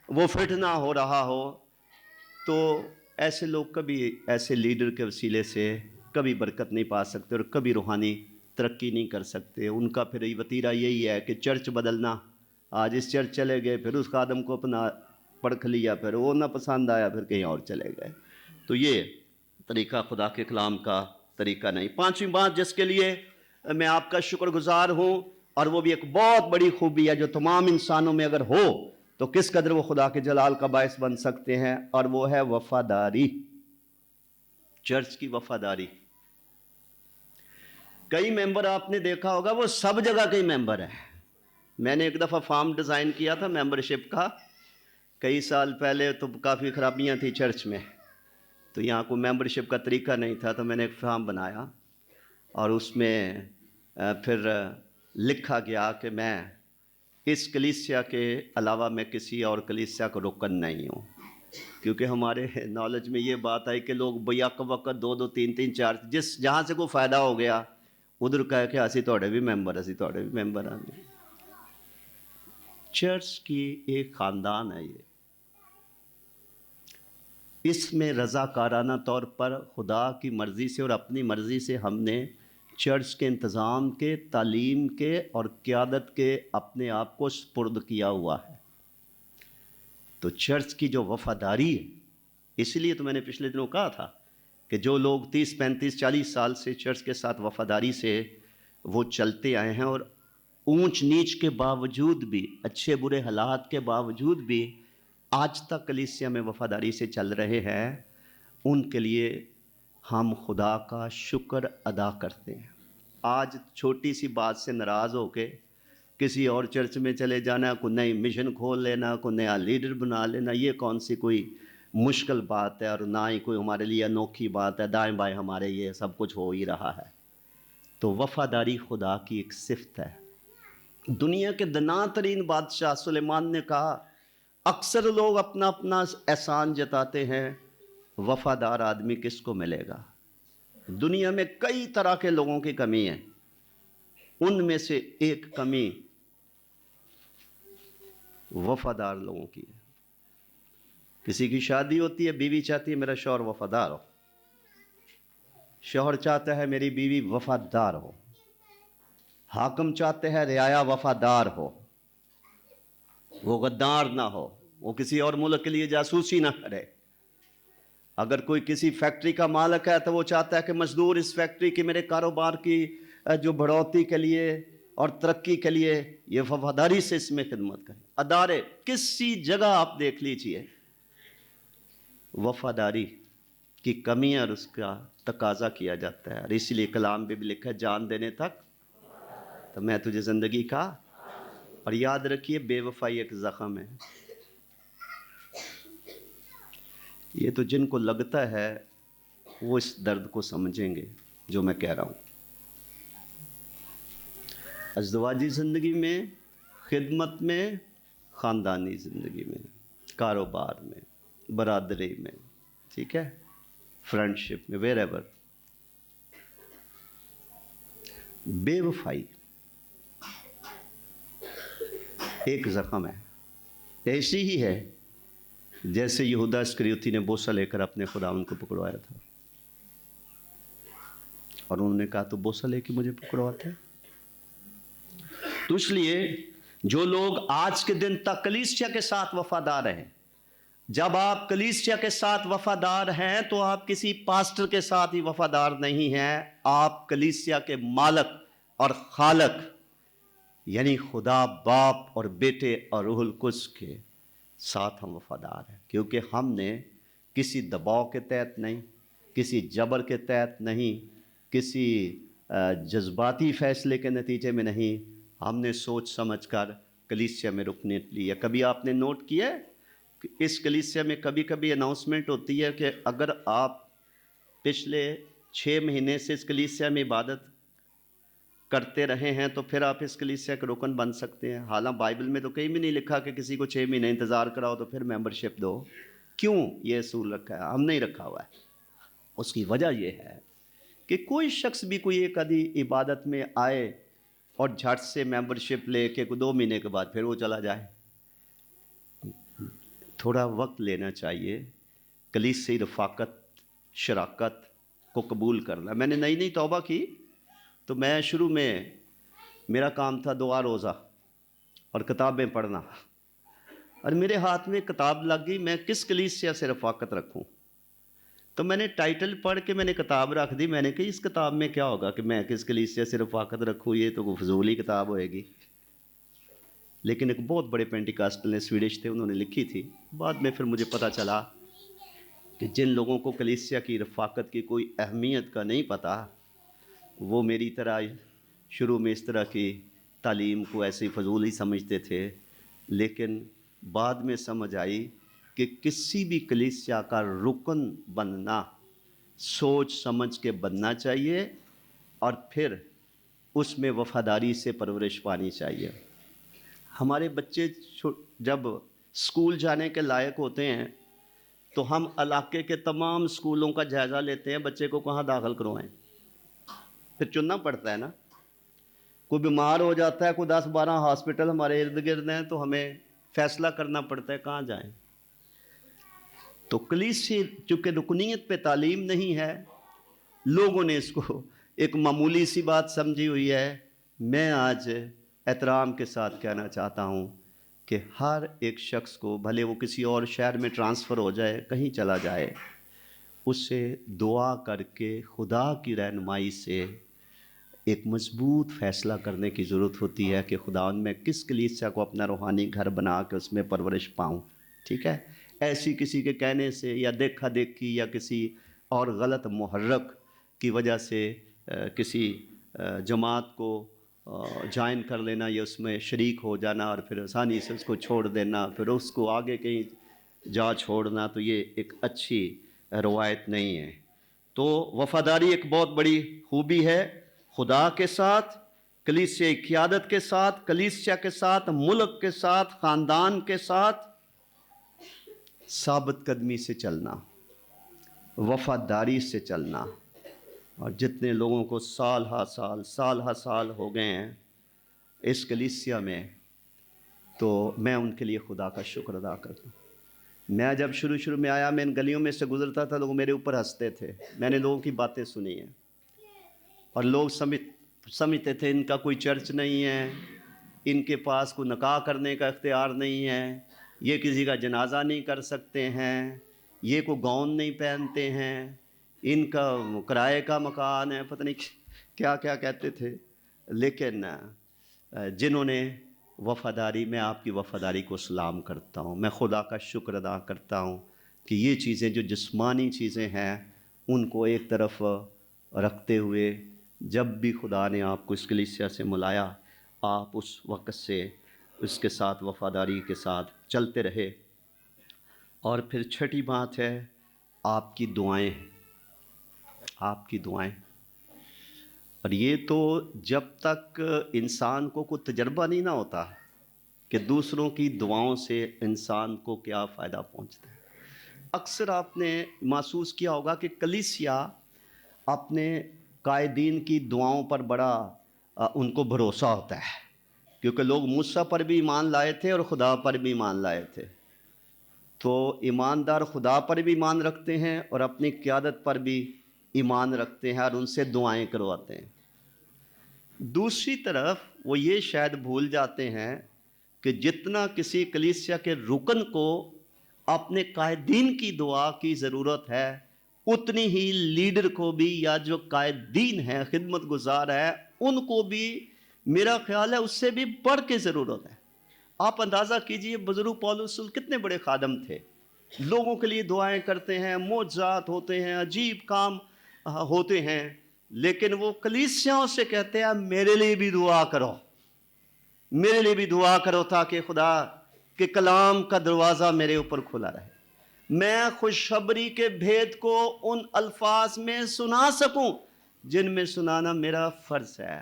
وہ فٹ نہ ہو رہا ہو، تو ایسے لوگ کبھی ایسے لیڈر کے وسیلے سے کبھی برکت نہیں پا سکتے اور کبھی روحانی ترقی نہیں کر سکتے۔ ان کا پھر وتیرہ یہی ہے کہ چرچ بدلنا، آج اس چرچ چلے گئے، پھر اس خادم کو اپنا پرکھ لیا، پھر وہ نہ پسند آیا، پھر کہیں اور چلے گئے۔ تو یہ طریقہ خدا کے کلام کا طریقہ نہیں۔ پانچویں بات جس کے لیے میں آپ کا شکر گزار ہوں، اور وہ بھی ایک بہت بڑی خوبی ہے جو تمام انسانوں میں اگر ہو تو کس قدر وہ خدا کے جلال کا باعث بن سکتے ہیں، اور وہ ہے وفاداری، چرچ کی وفاداری۔ کئی ممبر آپ نے دیکھا ہوگا وہ سب جگہ کے ممبر ہیں۔ میں نے ایک دفعہ فارم ڈیزائن کیا تھا ممبرشپ کا، کئی سال پہلے، تو کافی خرابیاں تھیں چرچ میں، تو یہاں کوئی ممبرشپ کا طریقہ نہیں تھا، تو میں نے ایک فارم بنایا اور اس میں پھر لکھا گیا کہ میں اس کلیسیا کے علاوہ میں کسی اور کلیسیا کو رکن نہیں ہوں، کیونکہ ہمارے نالج میں یہ بات آئی کہ لوگ بیک وقت دو دو تین تین چار جہاں سے کوئی فائدہ ہو گیا ادھر کہہ کہ اسی توڑے بھی ممبر، اسی توڑے بھی ممبر ہیں۔ چرچ کی ایک خاندان ہے یہ، اس میں رضاکارانہ طور پر خدا کی مرضی سے اور اپنی مرضی سے ہم نے چرچ کے انتظام کے، تعلیم کے اور قیادت کے اپنے آپ کو سپرد کیا ہوا ہے۔ تو چرچ کی جو وفاداری ہے، اس لیے تو میں نے پچھلے دنوں کہا تھا کہ جو لوگ 30 35 40 سال سے چرچ کے ساتھ وفاداری سے وہ چلتے آئے ہیں، اور اونچ نیچ کے باوجود بھی، اچھے برے حالات کے باوجود بھی آج تک کلیسیا میں وفاداری سے چل رہے ہیں، ان کے لیے ہم خدا کا شکر ادا کرتے ہیں۔ آج چھوٹی سی بات سے ناراض ہو کے کسی اور چرچ میں چلے جانا، کوئی نئی مشن کھول لینا، کوئی نیا لیڈر بنا لینا، یہ کون سی کوئی مشکل بات ہے، اور نہ ہی کوئی ہمارے لیے انوکھی بات ہے۔ دائیں بائیں ہمارے یہ سب کچھ ہو ہی رہا ہے۔ تو وفاداری خدا کی ایک صفت ہے۔ دنیا کے دنا ترین بادشاہ سلیمان نے کہا، اکثر لوگ اپنا اپنا احسان جتاتے ہیں، وفادار آدمی کس کو ملے گا؟ دنیا میں کئی طرح کے لوگوں کی کمی ہے، ان میں سے ایک کمی وفادار لوگوں کی ہے۔ کسی کی شادی ہوتی ہے، بیوی چاہتی ہے میرا شوہر وفادار ہو، شوہر چاہتا ہے میری بیوی وفادار ہو، حاکم چاہتے ہیں رعایا وفادار ہو، وہ غدار نہ ہو، وہ کسی اور ملک کے لیے جاسوسی نہ کرے۔ اگر کوئی کسی فیکٹری کا مالک ہے تو وہ چاہتا ہے کہ مزدور اس فیکٹری کی، میرے کاروبار کی جو بڑھوتی کے لیے اور ترقی کے لیے یہ وفاداری سے اس میں خدمت کرے۔ ادارے کسی جگہ آپ دیکھ لیجئے وفاداری کی کمی ہے اور اس کا تقاضا کیا جاتا ہے، اور اسی لیے کلام میں بھی لکھا ہے جان دینے تک تو میں تجھے زندگی کا۔ اور یاد رکھیے بے وفائی ایک زخم ہے، یہ تو جن کو لگتا ہے وہ اس درد کو سمجھیں گے جو میں کہہ رہا ہوں۔ ازدواجی زندگی میں، خدمت میں، خاندانی زندگی میں، کاروبار میں، برادری میں، ٹھیک ہے، فرینڈشپ میں، ویر ایور، بے وفائی ایک زخم ہے، ایسی ہی ہے جیسے یہودا اسکریوتی نے بوسہ لے کر اپنے خداوند کو پکڑوایا تھا، اور انہوں نے کہا تو بوسہ لے کے مجھے پکڑواتے ہیں۔ تو اس لیے جو لوگ آج کے دن تک کلیسیا کے ساتھ وفادار ہیں، جب آپ کلیسیا کے ساتھ وفادار ہیں تو آپ کسی پاسٹر کے ساتھ ہی وفادار نہیں ہیں، آپ کلیسیا کے مالک اور خالق یعنی خدا باپ اور بیٹے اور روح القدس کے ساتھ ہم وفادار ہیں، کیونکہ ہم نے کسی دباؤ کے تحت نہیں، کسی جبر کے تحت نہیں، کسی جذباتی فیصلے کے نتیجے میں نہیں، ہم نے سوچ سمجھ کر کلیسیا میں رکنے لیا۔ کبھی آپ نے نوٹ کیا ہے اس کلیسیا میں کبھی کبھی اناؤنسمنٹ ہوتی ہے کہ اگر آپ پچھلے 6 مہینے سے اس کلیسیا میں عبادت کرتے رہے ہیں تو پھر آپ اس کلیسیا کے رکن بن سکتے ہیں. حالانکہ بائبل میں تو کہیں بھی نہیں لکھا کہ کسی کو 6 مہینے انتظار کراؤ تو پھر ممبرشپ دو. کیوں یہ اصول رکھا ہے؟ ہم نہیں رکھا ہوا ہے. اس کی وجہ یہ ہے کہ کوئی شخص بھی کوئی ایک آدھی عبادت میں آئے اور جھٹ سے ممبرشپ لے کے 2 مہینے کے بعد پھر وہ چلا جائے. تھوڑا وقت لینا چاہیے. کلیسیائی رفاقت، شراکت کو قبول کرنا. میں نے نئی توبہ کی تو میں شروع میں میرا کام تھا دعا روزہ اور کتابیں پڑھنا، اور میرے ہاتھ میں کتاب لگ گئی میں کس کلیسیا سے رفاقت رکھوں. تو میں نے ٹائٹل پڑھ کے میں نے کتاب رکھ دی. میں نے کہا اس کتاب میں کیا ہوگا کہ میں کس کلیسیا سے رفاقت رکھوں، یہ تو فضولی کتاب ہوئے گی. لیکن ایک بہت بڑے پینٹیکاسٹل نے، سویڈش تھے، انہوں نے لکھی تھی. بعد میں پھر مجھے پتہ چلا کہ جن لوگوں کو کلیسیا کی رفاقت کی کوئی اہمیت کا نہیں پتہ، وہ میری طرح شروع میں اس طرح کی تعلیم کو ایسے فضول ہی سمجھتے تھے. لیکن بعد میں سمجھ آئی کہ کسی بھی کلیسیا کا رکن بننا سوچ سمجھ کے بننا چاہیے اور پھر اس میں وفاداری سے پرورش پانی چاہیے. ہمارے بچے جب اسکول جانے کے لائق ہوتے ہیں تو ہم علاقے کے تمام اسکولوں کا جائزہ لیتے ہیں بچے کو کہاں داخل کروائیں. پھر چننا پڑتا ہے نا. کوئی بیمار ہو جاتا ہے، کوئی 10-12 ہاسپٹل ہمارے ارد گرد ہیں تو ہمیں فیصلہ کرنا پڑتا ہے کہاں جائیں. تو کلیسیا چونکہ رکنیت پہ تعلیم نہیں ہے، لوگوں نے اس کو ایک معمولی سی بات سمجھی ہوئی ہے. میں آج احترام کے ساتھ کہنا چاہتا ہوں کہ ہر ایک شخص کو، بھلے وہ کسی اور شہر میں ٹرانسفر ہو جائے، کہیں چلا جائے، اسے دعا کر کے خدا کی رہنمائی سے ایک مضبوط فیصلہ کرنے کی ضرورت ہوتی ہے کہ خدا میں کس کلیسیا کو اپنا روحانی گھر بنا کے اس میں پرورش پاؤں. ٹھیک ہے؟ ایسی کسی کے کہنے سے یا دیکھا دیکھی یا کسی اور غلط محرک کی وجہ سے کسی جماعت کو جوائن کر لینا یا اس میں شریک ہو جانا اور پھر آسانی سے اس کو چھوڑ دینا، پھر اس کو آگے کہیں جا چھوڑنا، تو یہ ایک اچھی روایت نہیں ہے. تو وفاداری ایک بہت بڑی خوبی ہے. خدا کے ساتھ، کلیسیائی قیادت کے ساتھ، کلیسیا کے ساتھ، ملک کے ساتھ، خاندان کے ساتھ ثابت قدمی سے چلنا، وفاداری سے چلنا. اور جتنے لوگوں کو سال ہا سال ہو گئے ہیں اس کلیسیا میں، تو میں ان کے لیے خدا کا شکر ادا کرتا ہوں. میں جب شروع میں آیا، میں ان گلیوں میں سے گزرتا تھا، لوگ میرے اوپر ہنستے تھے. میں نے لوگوں کی باتیں سنی ہیں اور لوگ سمجھتے تھے ان کا کوئی چرچ نہیں ہے، ان کے پاس کوئی نکاح کرنے کا اختیار نہیں ہے، یہ کسی کا جنازہ نہیں کر سکتے ہیں، یہ کوئی گاؤن نہیں پہنتے ہیں، ان کا کرائے کا مکان ہے، پتہ نہیں کیا کیا کہتے تھے. لیکن جنہوں نے وفاداری، میں آپ کی وفاداری کو سلام کرتا ہوں. میں خدا کا شکر ادا کرتا ہوں کہ یہ چیزیں جو جسمانی چیزیں ہیں ان کو ایک طرف رکھتے ہوئے جب بھی خدا نے آپ کو اس کلیسیا سے ملایا، آپ اس وقت سے اس کے ساتھ وفاداری کے ساتھ چلتے رہے. اور پھر چھٹی بات ہے آپ کی دعائیں. آپ کی دعائیں، اور یہ تو جب تک انسان کو کوئی تجربہ نہیں نہ ہوتا کہ دوسروں کی دعاؤں سے انسان کو کیا فائدہ پہنچتا ہے. اکثر آپ نے محسوس کیا ہوگا کہ کلیسیا اپنے قائدین کی دعاؤں پر بڑا ان کو بھروسہ ہوتا ہے، کیونکہ لوگ موسیٰ پر بھی ایمان لائے تھے اور خدا پر بھی ایمان لائے تھے. تو ایماندار خدا پر بھی ایمان رکھتے ہیں اور اپنی قیادت پر بھی ایمان رکھتے ہیں اور ان سے دعائیں کرواتے ہیں. دوسری طرف وہ یہ شاید بھول جاتے ہیں کہ جتنا کسی کلیسیا کے رکن کو اپنے قائدین کی دعا کی ضرورت ہے، اتنی ہی لیڈر کو بھی یا جو قائدین ہیں، خدمت گزار ہیں، ان کو بھی میرا خیال ہے اس سے بھی بڑھ کے ضرورت ہے. آپ اندازہ کیجئے بزرگ پولس رسول کتنے بڑے خادم تھے، لوگوں کے لیے دعائیں کرتے ہیں، معجزات ہوتے ہیں، عجیب کام ہوتے ہیں، لیکن وہ کلیسیاؤں سے کہتے ہیں میرے لیے بھی دعا کرو، میرے لیے بھی دعا کرو تاکہ خدا کہ کلام کا دروازہ میرے اوپر کھلا رہے، میں خوشخبری کے بھید کو ان الفاظ میں سنا سکوں جن میں سنانا میرا فرض ہے،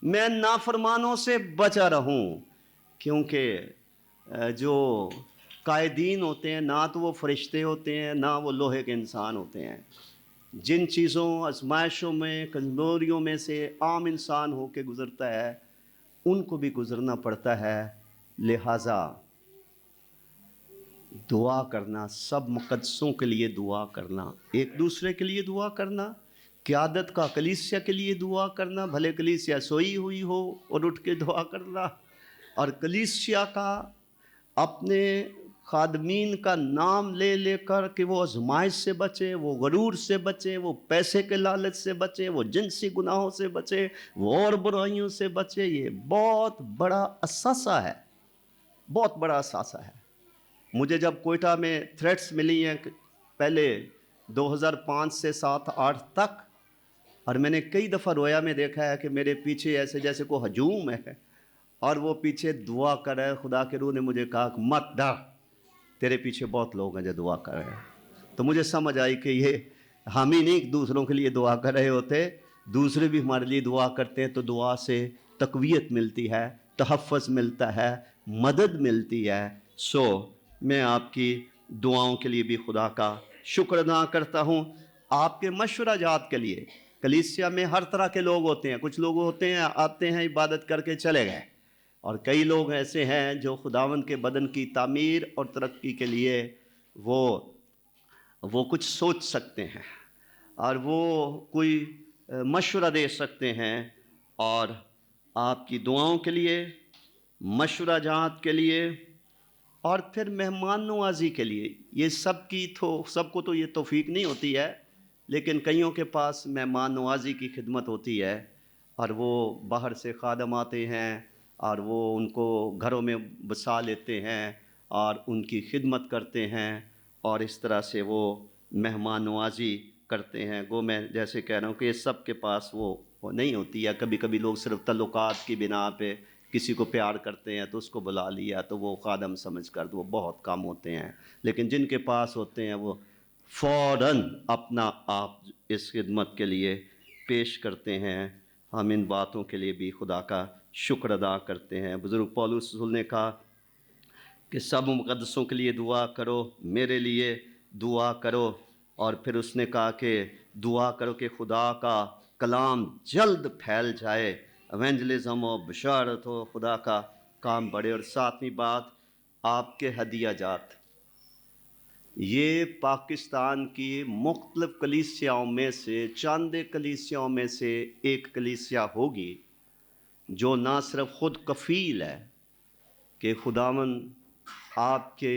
میں نافرمانوں سے بچا رہوں، کیونکہ جو قائدین ہوتے ہیں نہ تو وہ فرشتے ہوتے ہیں نہ وہ لوہے کے انسان ہوتے ہیں، جن چیزوں آزمائشوں میں کمزوریوں میں سے عام انسان ہو کے گزرتا ہے ان کو بھی گزرنا پڑتا ہے، لہٰذا دعا کرنا، سب مقدسوں کے لیے دعا کرنا، ایک دوسرے کے لیے دعا کرنا، قیادت کا کلیسیا کے لیے دعا کرنا، بھلے کلیسیا سوئی ہوئی ہو اور اٹھ کے دعا کرنا، اور کلیسیا کا اپنے خادمین کا نام لے لے کر کہ وہ آزمائش سے بچے، وہ غرور سے بچے، وہ پیسے کے لالچ سے بچے، وہ جنسی گناہوں سے بچے، وہ اور برائیوں سے بچے، یہ بہت بڑا اثاثہ ہے، بہت بڑا اثاثہ ہے۔ مجھے جب کوئٹہ میں تھریٹس ملی ہیں پہلے 2005 سے 7-8 تک، اور میں نے کئی دفعہ رویا میں دیکھا ہے کہ میرے پیچھے ایسے جیسے کوئی ہجوم ہے اور وہ پیچھے دعا کر رہے، خدا کے روح نے مجھے کہا کہ مت ڈر، تیرے پیچھے بہت لوگ ہیں جو دعا کر رہے ہیں۔ تو مجھے سمجھ آئی کہ یہ ہم ہی نہیں دوسروں کے لیے دعا کر رہے ہوتے، دوسرے بھی ہمارے لیے دعا کرتے ہیں، تو دعا سے تقویت ملتی ہے، تحفظ ملتا ہے، مدد ملتی ہے۔ میں آپ کی دعاؤں کے لیے بھی خدا کا شکر ادا کرتا ہوں، آپ کے مشورہ جات کے لیے۔ کلیسیا میں ہر طرح کے لوگ ہوتے ہیں، کچھ لوگ ہوتے ہیں آتے ہیں عبادت کر کے چلے گئے، اور کئی لوگ ایسے ہیں جو خداوند کے بدن کی تعمیر اور ترقی کے لیے وہ کچھ سوچ سکتے ہیں اور وہ کوئی مشورہ دے سکتے ہیں، اور آپ کی دعاؤں کے لیے، مشورہ جات کے لیے، اور پھر مہمان نوازی کے لیے۔ یہ سب کو تو یہ توفیق نہیں ہوتی ہے، لیکن کئیوں کے پاس مہمان نوازی کی خدمت ہوتی ہے، اور وہ باہر سے خادم آتے ہیں اور وہ ان کو گھروں میں بسا لیتے ہیں اور ان کی خدمت کرتے ہیں، اور اس طرح سے وہ مہمان نوازی کرتے ہیں۔ گو میں جیسے کہہ رہا ہوں کہ یہ سب کے پاس وہ نہیں ہوتی ہے، کبھی کبھی لوگ صرف تعلقات کی بنا پہ کسی کو پیار کرتے ہیں تو اس کو بلا لیا تو وہ خادم سمجھ کر، تو وہ بہت کم ہوتے ہیں، لیکن جن کے پاس ہوتے ہیں وہ فوراً اپنا آپ اس خدمت کے لیے پیش کرتے ہیں۔ ہم ان باتوں کے لیے بھی خدا کا شکر ادا کرتے ہیں۔ بزرگ پولس رسول نے کہا کہ سب مقدسوں کے لیے دعا کرو، میرے لیے دعا کرو، اور پھر اس نے کہا کہ دعا کرو کہ خدا کا کلام جلد پھیل جائے، ایونجلزم ہو، بشارت ہو، خدا کا کام بڑھے۔ اور ساتویں بات، آپ کے ہدیہ جات، یہ پاکستان کی مختلف کلیسیاؤں میں سے، چند کلیسیاؤں میں سے ایک کلیسیا ہوگی جو نہ صرف خود کفیل ہے کہ خداوند آپ کے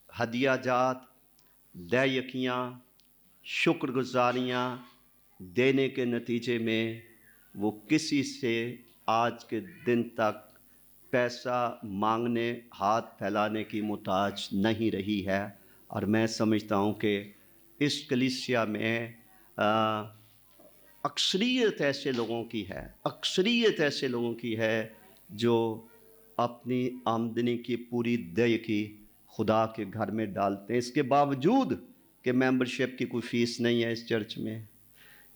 ہدیہ جات، دعیقیاں، شکر گزاریاں دینے کے نتیجے میں وہ کسی سے آج کے دن تک پیسہ مانگنے، ہاتھ پھیلانے کی محتاج نہیں رہی ہے۔ اور میں سمجھتا ہوں کہ اس کلیسیا میں اکثریت ایسے لوگوں کی ہے جو اپنی آمدنی کی پوری دیکی خدا کے گھر میں ڈالتے ہیں، اس کے باوجود کہ ممبرشپ کی کوئی فیس نہیں ہے اس چرچ میں،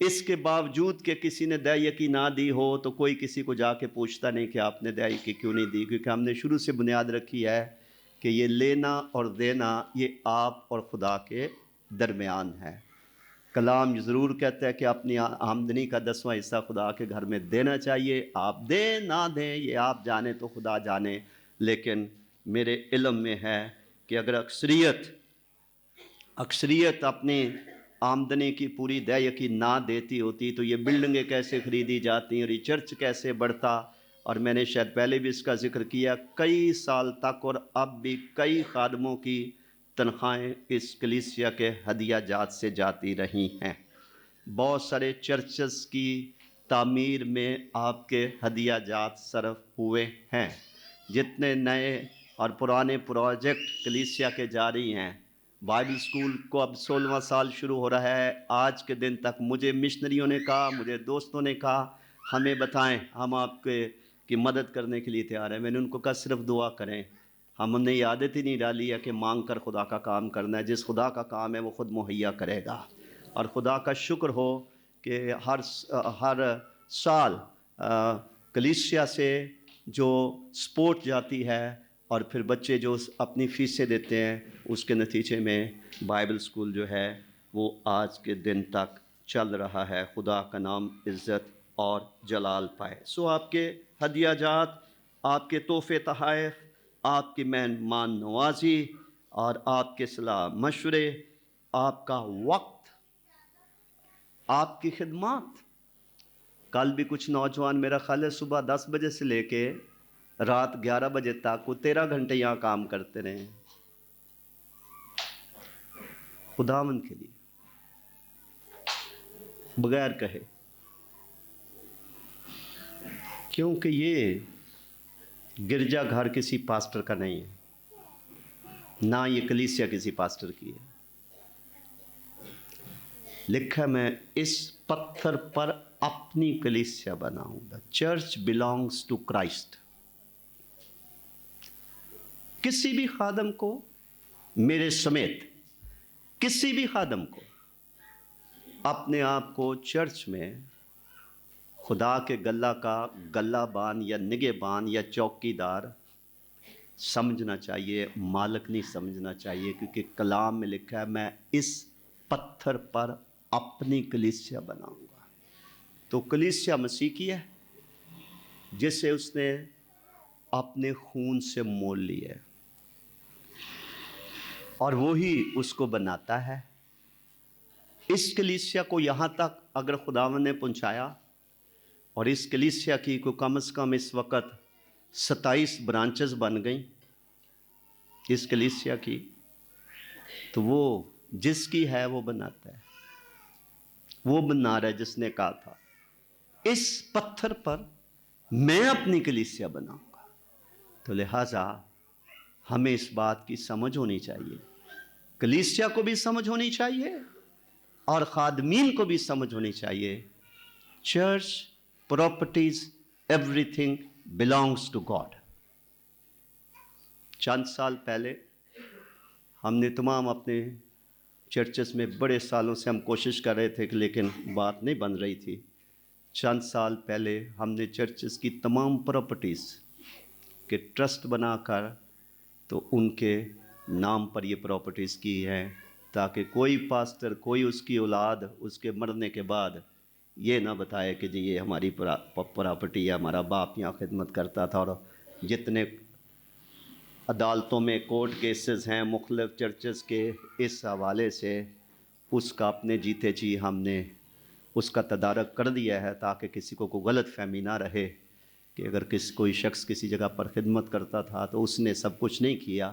اس کے باوجود کہ کسی نے دعیقی نہ دی ہو تو کوئی کسی کو جا کے پوچھتا نہیں کہ آپ نے دعیقی کیوں نہیں دی، کیونکہ ہم نے شروع سے بنیاد رکھی ہے کہ یہ لینا اور دینا یہ آپ اور خدا کے درمیان ہے۔ کلام ضرور کہتا ہے کہ اپنی آمدنی کا 10واں حصہ خدا کے گھر میں دینا چاہیے، آپ دیں نہ دیں یہ آپ جانیں تو خدا جانے، لیکن میرے علم میں ہے کہ اگر اکثریت اپنی آمدنی کی پوری دعیقی نہ دیتی ہوتی تو یہ بلڈنگیں کیسے خریدی جاتی اور یہ چرچ کیسے بڑھتا۔ اور میں نے شاید پہلے بھی اس کا ذکر کیا، کئی سال تک اور اب بھی کئی خادموں کی تنخواہیں اس کلیسیا کے ہدیہ جات سے جاتی رہی ہیں۔ بہت سارے چرچز کی تعمیر میں آپ کے ہدیہ جات صرف ہوئے ہیں۔ جتنے نئے اور پرانے پروجیکٹ کلیسیا کے جاری ہیں، بائبل سکول کو اب 16واں سال شروع ہو رہا ہے، آج کے دن تک مجھے مشنریوں نے کہا، مجھے دوستوں نے کہا ہمیں بتائیں، ہم آپ کی مدد کرنے کے لیے تیار ہیں۔ میں نے ان کو کہا صرف دعا کریں، ہم نے یہ عادت ہی نہیں ڈالی ہے کہ مانگ کر خدا کا کام کرنا ہے. جس خدا کا کام ہے وہ خود مہیا کرے گا. اور خدا کا شکر ہو کہ ہر سال کلیسیا سے جو سپورٹ جاتی ہے اور پھر بچے جو اپنی فیسیں دیتے ہیں اس کے نتیجے میں بائبل سکول جو ہے وہ آج کے دن تک چل رہا ہے. خدا کا نام عزت اور جلال پائے. سو آپ کے ہدیہ جات، آپ کے تحفے تحائف، آپ کی مہمان نوازی اور آپ کے صلاح مشورے، آپ کا وقت، آپ کی خدمات. کل بھی کچھ نوجوان میرا خیال ہے صبح 10 بجے سے لے کے رات 11 بجے تک وہ 13 گھنٹے یہاں کام کرتے رہے ہیں خداوند کے لیے بغیر کہے. کیونکہ یہ گرجا گھر کسی پاسٹر کا نہیں ہے، نہ یہ کلیسیا کسی پاسٹر کی ہے. لکھا میں اس پتھر پر اپنی کلیسیا بناؤں گا. Church belongs to Christ. کسی بھی خادم کو، میرے سمیت کسی بھی خادم کو اپنے آپ کو چرچ میں خدا کے گلہ کا گلہ بان یا نگہ بان یا چوکی دار سمجھنا چاہیے، مالک نہیں سمجھنا چاہیے. کیونکہ کلام میں لکھا ہے میں اس پتھر پر اپنی کلیسیا بناؤں گا. تو کلیسیا مسیح کی ہے جسے اس نے اپنے خون سے مول لیا ہے اور وہی اس کو بناتا ہے. اس کلیسیا کو یہاں تک اگر خداوند نے پہنچایا، اور اس کلیسیا کی کو کم از کم اس وقت 27 برانچز بن گئیں اس کلیسیا کی، تو وہ جس کی ہے وہ بناتا ہے. وہ بنا رہا ہے جس نے کہا تھا اس پتھر پر میں اپنی کلیسیا بناؤں گا. تو لہٰذا ہمیں اس بات کی سمجھ ہونی چاہیے، کلیسیا کو بھی سمجھ ہونی چاہیے اور خادمین کو بھی سمجھ ہونی چاہیے. Church properties everything belongs to God. چند سال پہلے ہم نے تمام اپنے چرچز میں بڑے سالوں سے ہم کوشش کر رہے تھے کہ لیکن بات نہیں بن رہی تھی. چند سال پہلے ہم نے چرچز کی تمام پراپرٹیز کے ٹرسٹ بنا کر تو ان کے نام پر یہ پراپرٹیز کی ہیں، تاکہ کوئی پاسٹر، کوئی اس کی اولاد اس کے مرنے کے بعد یہ نہ بتائے کہ جی یہ ہماری پراپرٹی ہے، ہمارا باپ یہاں خدمت کرتا تھا. اور جتنے عدالتوں میں کورٹ کیسز ہیں مختلف چرچز کے، اس حوالے سے اس کا اپنے جیتے جی ہم نے اس کا تدارک کر دیا ہے، تاکہ کسی کو کوئی غلط فہمی نہ رہے کہ اگر کوئی شخص کسی جگہ پر خدمت کرتا تھا تو اس نے سب کچھ نہیں کیا.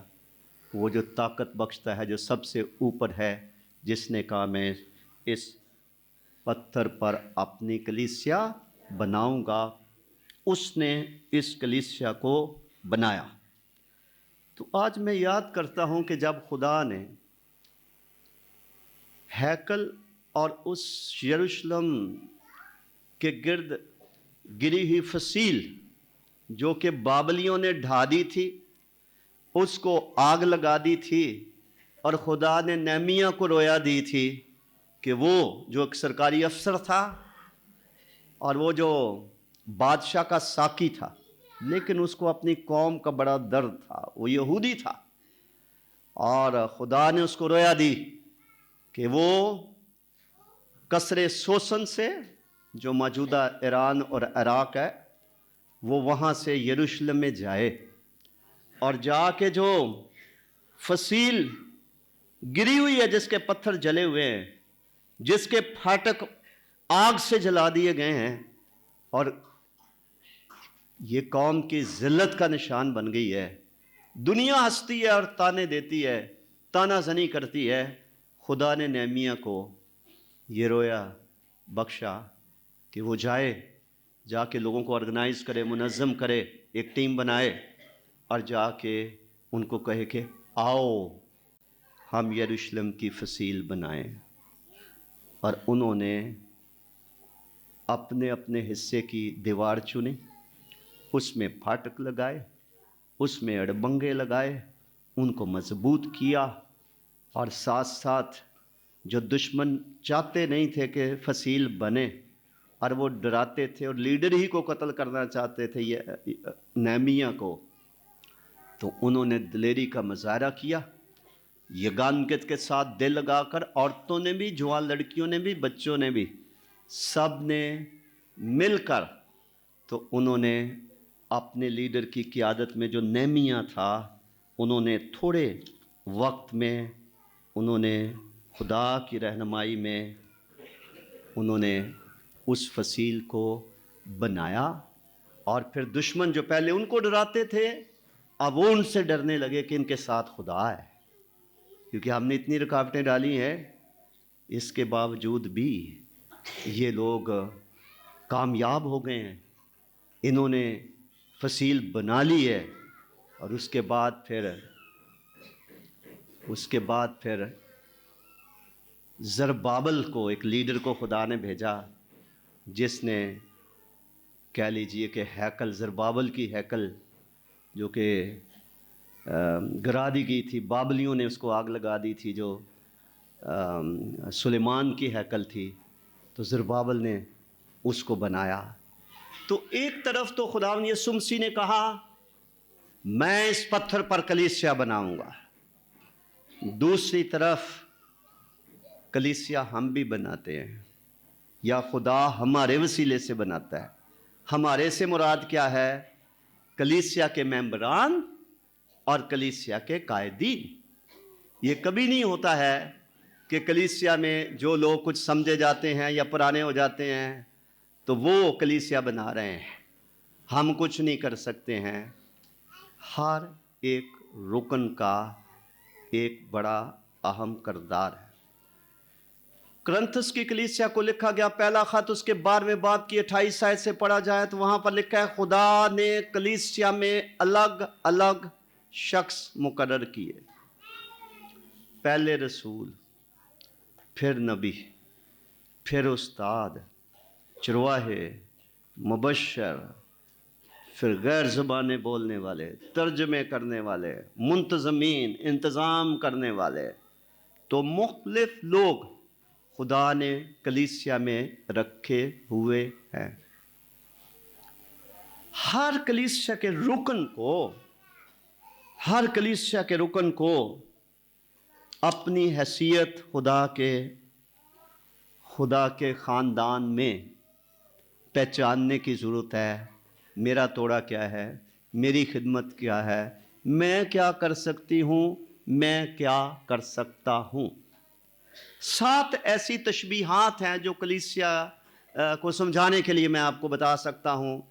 وہ جو طاقت بخشتا ہے، جو سب سے اوپر ہے، جس نے کہا میں اس پتھر پر اپنی کلیسیا بناؤں گا، اس نے اس کلیسیا کو بنایا. تو آج میں یاد کرتا ہوں کہ جب خدا نے ہیکل اور اس یروشلم کے گرد گری ہوئی فصیل جو کہ بابلیوں نے ڈھا دی تھی، اس کو آگ لگا دی تھی، اور خدا نے نہمیہ کو رویا دی تھی کہ وہ جو ایک سرکاری افسر تھا اور وہ جو بادشاہ کا ساقی تھا، لیکن اس کو اپنی قوم کا بڑا درد تھا، وہ یہودی تھا، اور خدا نے اس کو رویا دی کہ وہ قصر سوسن سے جو موجودہ ایران اور عراق ہے، وہ وہاں سے یروشلم میں جائے اور جا کے جو فصیل گری ہوئی ہے، جس کے پتھر جلے ہوئے ہیں، جس کے پھاٹک آگ سے جلا دیے گئے ہیں، اور یہ قوم کی ذلت کا نشان بن گئی ہے. دنیا ہنستی ہے اور تانے دیتی ہے، تانا زنی کرتی ہے. خدا نے نہمیہ کو یہ رویا بخشا کہ وہ جا کے لوگوں کو آرگنائز کرے، منظم کرے، ایک ٹیم بنائے اور جا کے ان کو کہے کہ آؤ ہم یروشلم کی فصیل بنائیں. اور انہوں نے اپنے اپنے حصے کی دیوار چنی، اس میں پھاٹک لگائے اس میں اڑبنگے لگائے، ان کو مضبوط کیا، اور ساتھ ساتھ جو دشمن چاہتے نہیں تھے کہ فصیل بنے اور وہ ڈراتے تھے اور لیڈر ہی کو قتل کرنا چاہتے تھے یہ نہمیہ کو، تو انہوں نے دلیری کا مظاہرہ کیا، یگانگت کے ساتھ دل لگا کر، عورتوں نے بھی، جوان لڑکیوں نے بھی، بچوں نے بھی، سب نے مل کر، تو انہوں نے اپنے لیڈر کی قیادت میں جو نہمیہ تھا، انہوں نے تھوڑے وقت میں انہوں نے خدا کی رہنمائی میں انہوں نے اس فصیل کو بنایا، اور پھر دشمن جو پہلے ان کو ڈراتے تھے اب وہ ان سے ڈرنے لگے کہ ان کے ساتھ خدا ہے، کیونکہ ہم نے اتنی رکاوٹیں ڈالی ہیں، اس کے باوجود بھی یہ لوگ کامیاب ہو گئے ہیں، انہوں نے فصیل بنا لی ہے، اور اس کے بعد پھر زربابل کو، ایک لیڈر کو خدا نے بھیجا، جس نے کہہ لیجئے کہ ہیکل، زربابل کی ہیکل جو کہ گرا دی گئی تھی، بابلیوں نے اس کو آگ لگا دی تھی، جو سلیمان کی ہیکل تھی، تو زربابل نے اس کو بنایا۔ تو ایک طرف تو خداوند یسوع مسیح نے کہا میں اس پتھر پر کلیسیا بناؤں گا، دوسری طرف کلیسیا ہم بھی بناتے ہیں، یا خدا ہمارے وسیلے سے بناتا ہے۔ ہمارے سے مراد کیا ہے؟ کلیسیا کے ممبران اور کلیسیا کے قائدین۔ یہ کبھی نہیں ہوتا ہے کہ کلیسیا میں جو لوگ کچھ سمجھے جاتے ہیں یا پرانے ہو جاتے ہیں تو وہ کلیسیا بنا رہے ہیں، ہم کچھ نہیں کر سکتے ہیں۔ ہر ایک رکن کا ایک بڑا اہم کردار ہے۔ کرنتھس کی کلیسیا کو لکھا گیا پہلا خط، اس کے 12ویں باب کی 28 آیت سے پڑھا جائے تو وہاں پر لکھا ہے خدا نے کلیسیا میں الگ الگ شخص مقرر کیے، پہلے رسول، پھر نبی، پھر استاد، چرواہے، مبشر، پھر غیر زبانیں بولنے والے، ترجمے کرنے والے، منتظمین، انتظام کرنے والے۔ تو مختلف لوگ خدا نے کلیسیا میں رکھے ہوئے ہیں۔ ہر کلیسیا کے رکن کو اپنی حیثیت خدا کے خاندان میں پہچاننے کی ضرورت ہے۔ میرا توڑا کیا ہے؟ میری خدمت کیا ہے؟ میں کیا کر سکتی ہوں؟ میں کیا کر سکتا ہوں؟ 7 ایسی تشبیہات ہیں جو کلیسیا کو سمجھانے کے لیے میں آپ کو بتا سکتا ہوں،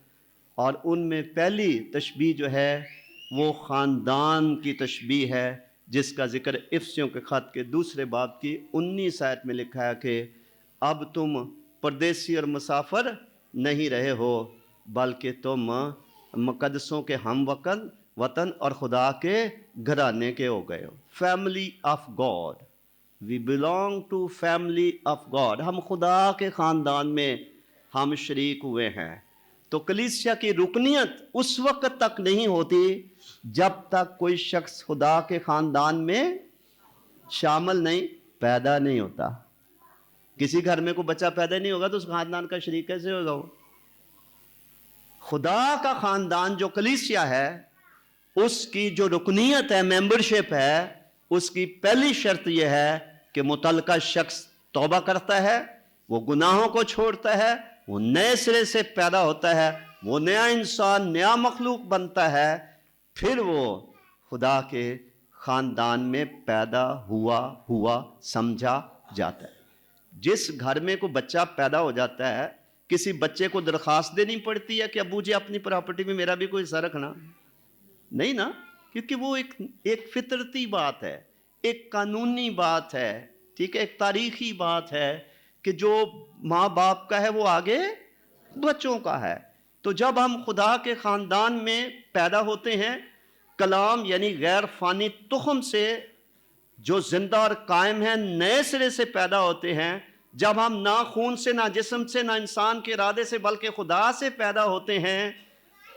اور ان میں پہلی تشبیہ جو ہے وہ خاندان کی تشبیہ ہے، جس کا ذکر افسیوں کے خط کے 2 باب کی 19 آیت میں لکھا ہے کہ اب تم پردیسی اور مسافر نہیں رہے ہو، بلکہ تم مقدسوں کے ہم وطن اور خدا کے گھرانے کے ہو گئے ہو۔ Family of God, we belong to family of God, ہم خدا کے خاندان میں ہم شریک ہوئے ہیں۔ تو کلیسیا کی رکنیت اس وقت تک نہیں ہوتی جب تک کوئی شخص خدا کے خاندان میں شامل پیدا نہیں ہوتا۔ کسی گھر میں کوئی بچہ پیدا نہیں ہوگا تو اس خاندان کا شریک کیسے ہوگا وہ؟ خدا کا خاندان جو کلیسیا ہے، اس کی جو رکنیت ہے، ممبرشپ ہے، اس کی پہلی شرط یہ ہے کہ متعلقہ شخص توبہ کرتا ہے، وہ گناہوں کو چھوڑتا ہے، وہ نئے سرے سے پیدا ہوتا ہے، وہ نیا انسان، نیا مخلوق بنتا ہے، پھر وہ خدا کے خاندان میں پیدا ہوا سمجھا جاتا ہے۔ جس گھر میں کوئی بچہ پیدا ہو جاتا ہے، کسی بچے کو درخواست دینی پڑتی ہے کہ ابو جی اپنی پراپرٹی میں میرا بھی کوئی حصہ رکھنا؟ نہیں نا، کیونکہ وہ ایک فطرتی بات ہے، ایک قانونی بات ہے، ٹھیک ہے، ایک تاریخی بات ہے کہ جو ماں باپ کا ہے وہ آگے بچوں کا ہے۔ تو جب ہم خدا کے خاندان میں پیدا ہوتے ہیں، کلام یعنی غیر فانی تخم سے جو زندہ اور قائم ہیں نئے سرے سے پیدا ہوتے ہیں، جب ہم نہ خون سے، نہ جسم سے، نہ انسان کے ارادے سے، بلکہ خدا سے پیدا ہوتے ہیں،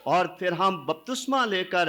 اور پھر ہم بپتسمہ لے کر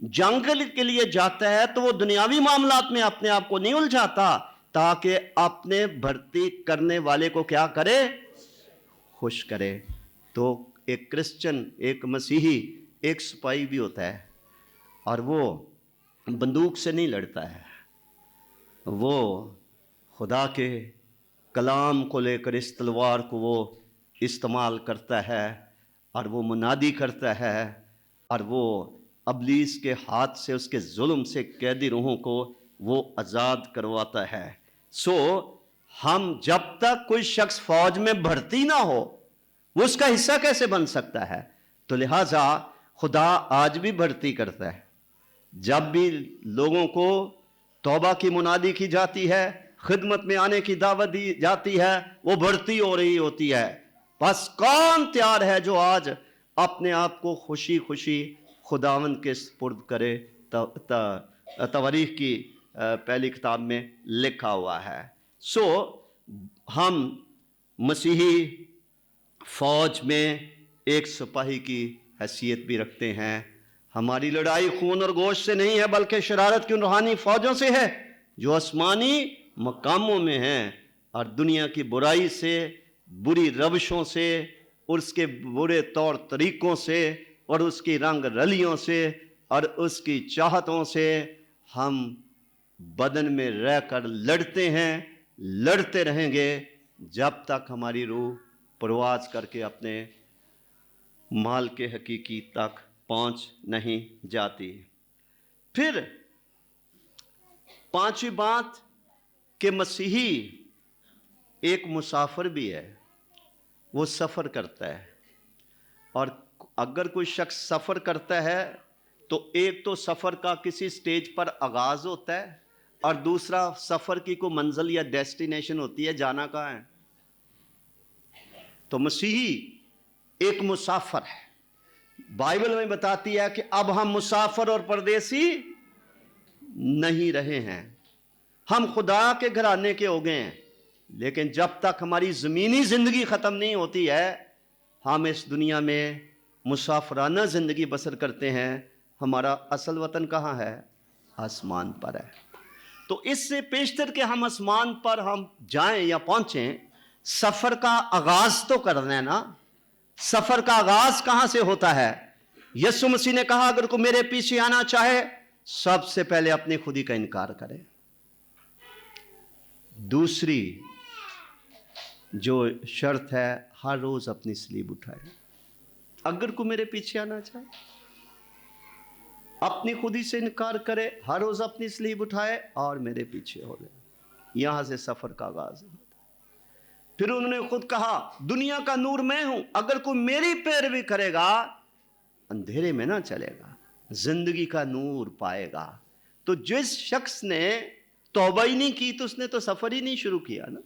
جنگ کے لیے جاتا ہے تو وہ دنیاوی معاملات میں اپنے آپ کو نہیں الجھاتا تاکہ اپنے بھرتی کرنے والے کو کیا کرے؟ خوش کرے۔ تو ایک کرسچن، ایک مسیحی، ایک سپاہی بھی ہوتا ہے، اور وہ بندوق سے نہیں لڑتا ہے، وہ خدا کے کلام کو لے کر اس تلوار کو وہ استعمال کرتا ہے، اور وہ منادی کرتا ہے، اور وہ ابلیس کے ہاتھ سے، اس کے ظلم سے قیدی روحوں کو وہ آزاد کرواتا ہے۔ ہم جب تک کوئی شخص فوج میں بھرتی نہ ہو وہ اس کا حصہ کیسے بن سکتا ہے؟ تو لہٰذا خدا آج بھی بھرتی کرتا ہے۔ جب بھی لوگوں کو توبہ کی منادی کی جاتی ہے، خدمت میں آنے کی دعوت دی جاتی ہے، وہ بھرتی ہو رہی ہوتی ہے۔ بس کون تیار ہے جو آج اپنے آپ کو خوشی خوشی خداوند کے سپرد کرے؟ تواریخ کی پہلی کتاب میں لکھا ہوا ہے۔ ہم مسیحی فوج میں ایک سپاہی کی حیثیت بھی رکھتے ہیں۔ ہماری لڑائی خون اور گوشت سے نہیں ہے، بلکہ شرارت کی روحانی فوجوں سے ہے جو آسمانی مقاموں میں ہیں، اور دنیا کی برائی سے، بری روشوں سے، اور اس کے برے طور طریقوں سے، اور اس کی رنگ رلیوں سے، اور اس کی چاہتوں سے ہم بدن میں رہ کر لڑتے ہیں، لڑتے رہیں گے جب تک ہماری روح پرواز کر کے اپنے مال کے حقیقی تک پہنچ نہیں جاتی۔ پھر پانچویں بات کہ مسیحی ایک مسافر بھی ہے، وہ سفر کرتا ہے، اور اگر کوئی شخص سفر کرتا ہے تو ایک تو سفر کا کسی سٹیج پر آغاز ہوتا ہے، اور دوسرا سفر کی کوئی منزل یا ڈیسٹینیشن ہوتی ہے، جانا کہاں ہے۔ تو مسیحی ایک مسافر ہے۔ بائبل میں بتاتی ہے کہ اب ہم مسافر اور پردیسی نہیں رہے ہیں، ہم خدا کے گھرانے کے ہو گئے ہیں، لیکن جب تک ہماری زمینی زندگی ختم نہیں ہوتی ہے ہم اس دنیا میں مسافرانہ زندگی بسر کرتے ہیں۔ ہمارا اصل وطن کہاں ہے؟ آسمان پر ہے۔ تو اس سے پیشتر کہ ہم آسمان پر ہم جائیں یا پہنچیں، سفر کا آغاز تو کرنا ہے نا۔ سفر کا آغاز کہاں سے ہوتا ہے؟ یسوع مسیح نے کہا اگر کوئی میرے پیچھے آنا چاہے سب سے پہلے اپنی خودی کا انکار کرے۔ دوسری جو شرط ہے، ہر روز اپنی صلیب اٹھائے۔ اگر کوئی میرے پیچھے آنا چاہے اپنی خودی سے انکار کرے، ہر روز اپنی صلیب اٹھائے اور میرے پیچھے ہو جائے۔ یہاں سے سفر کا آغاز ہے۔ پھر انہوں نے خود کہا دنیا کا نور میں ہوں، اگر کوئی میری پیروی کرے گا اندھیرے میں نہ چلے گا، زندگی کا نور پائے گا۔ تو جس شخص نے توبہ ہی نہیں کی تو اس نے تو سفر ہی نہیں شروع کیا نا۔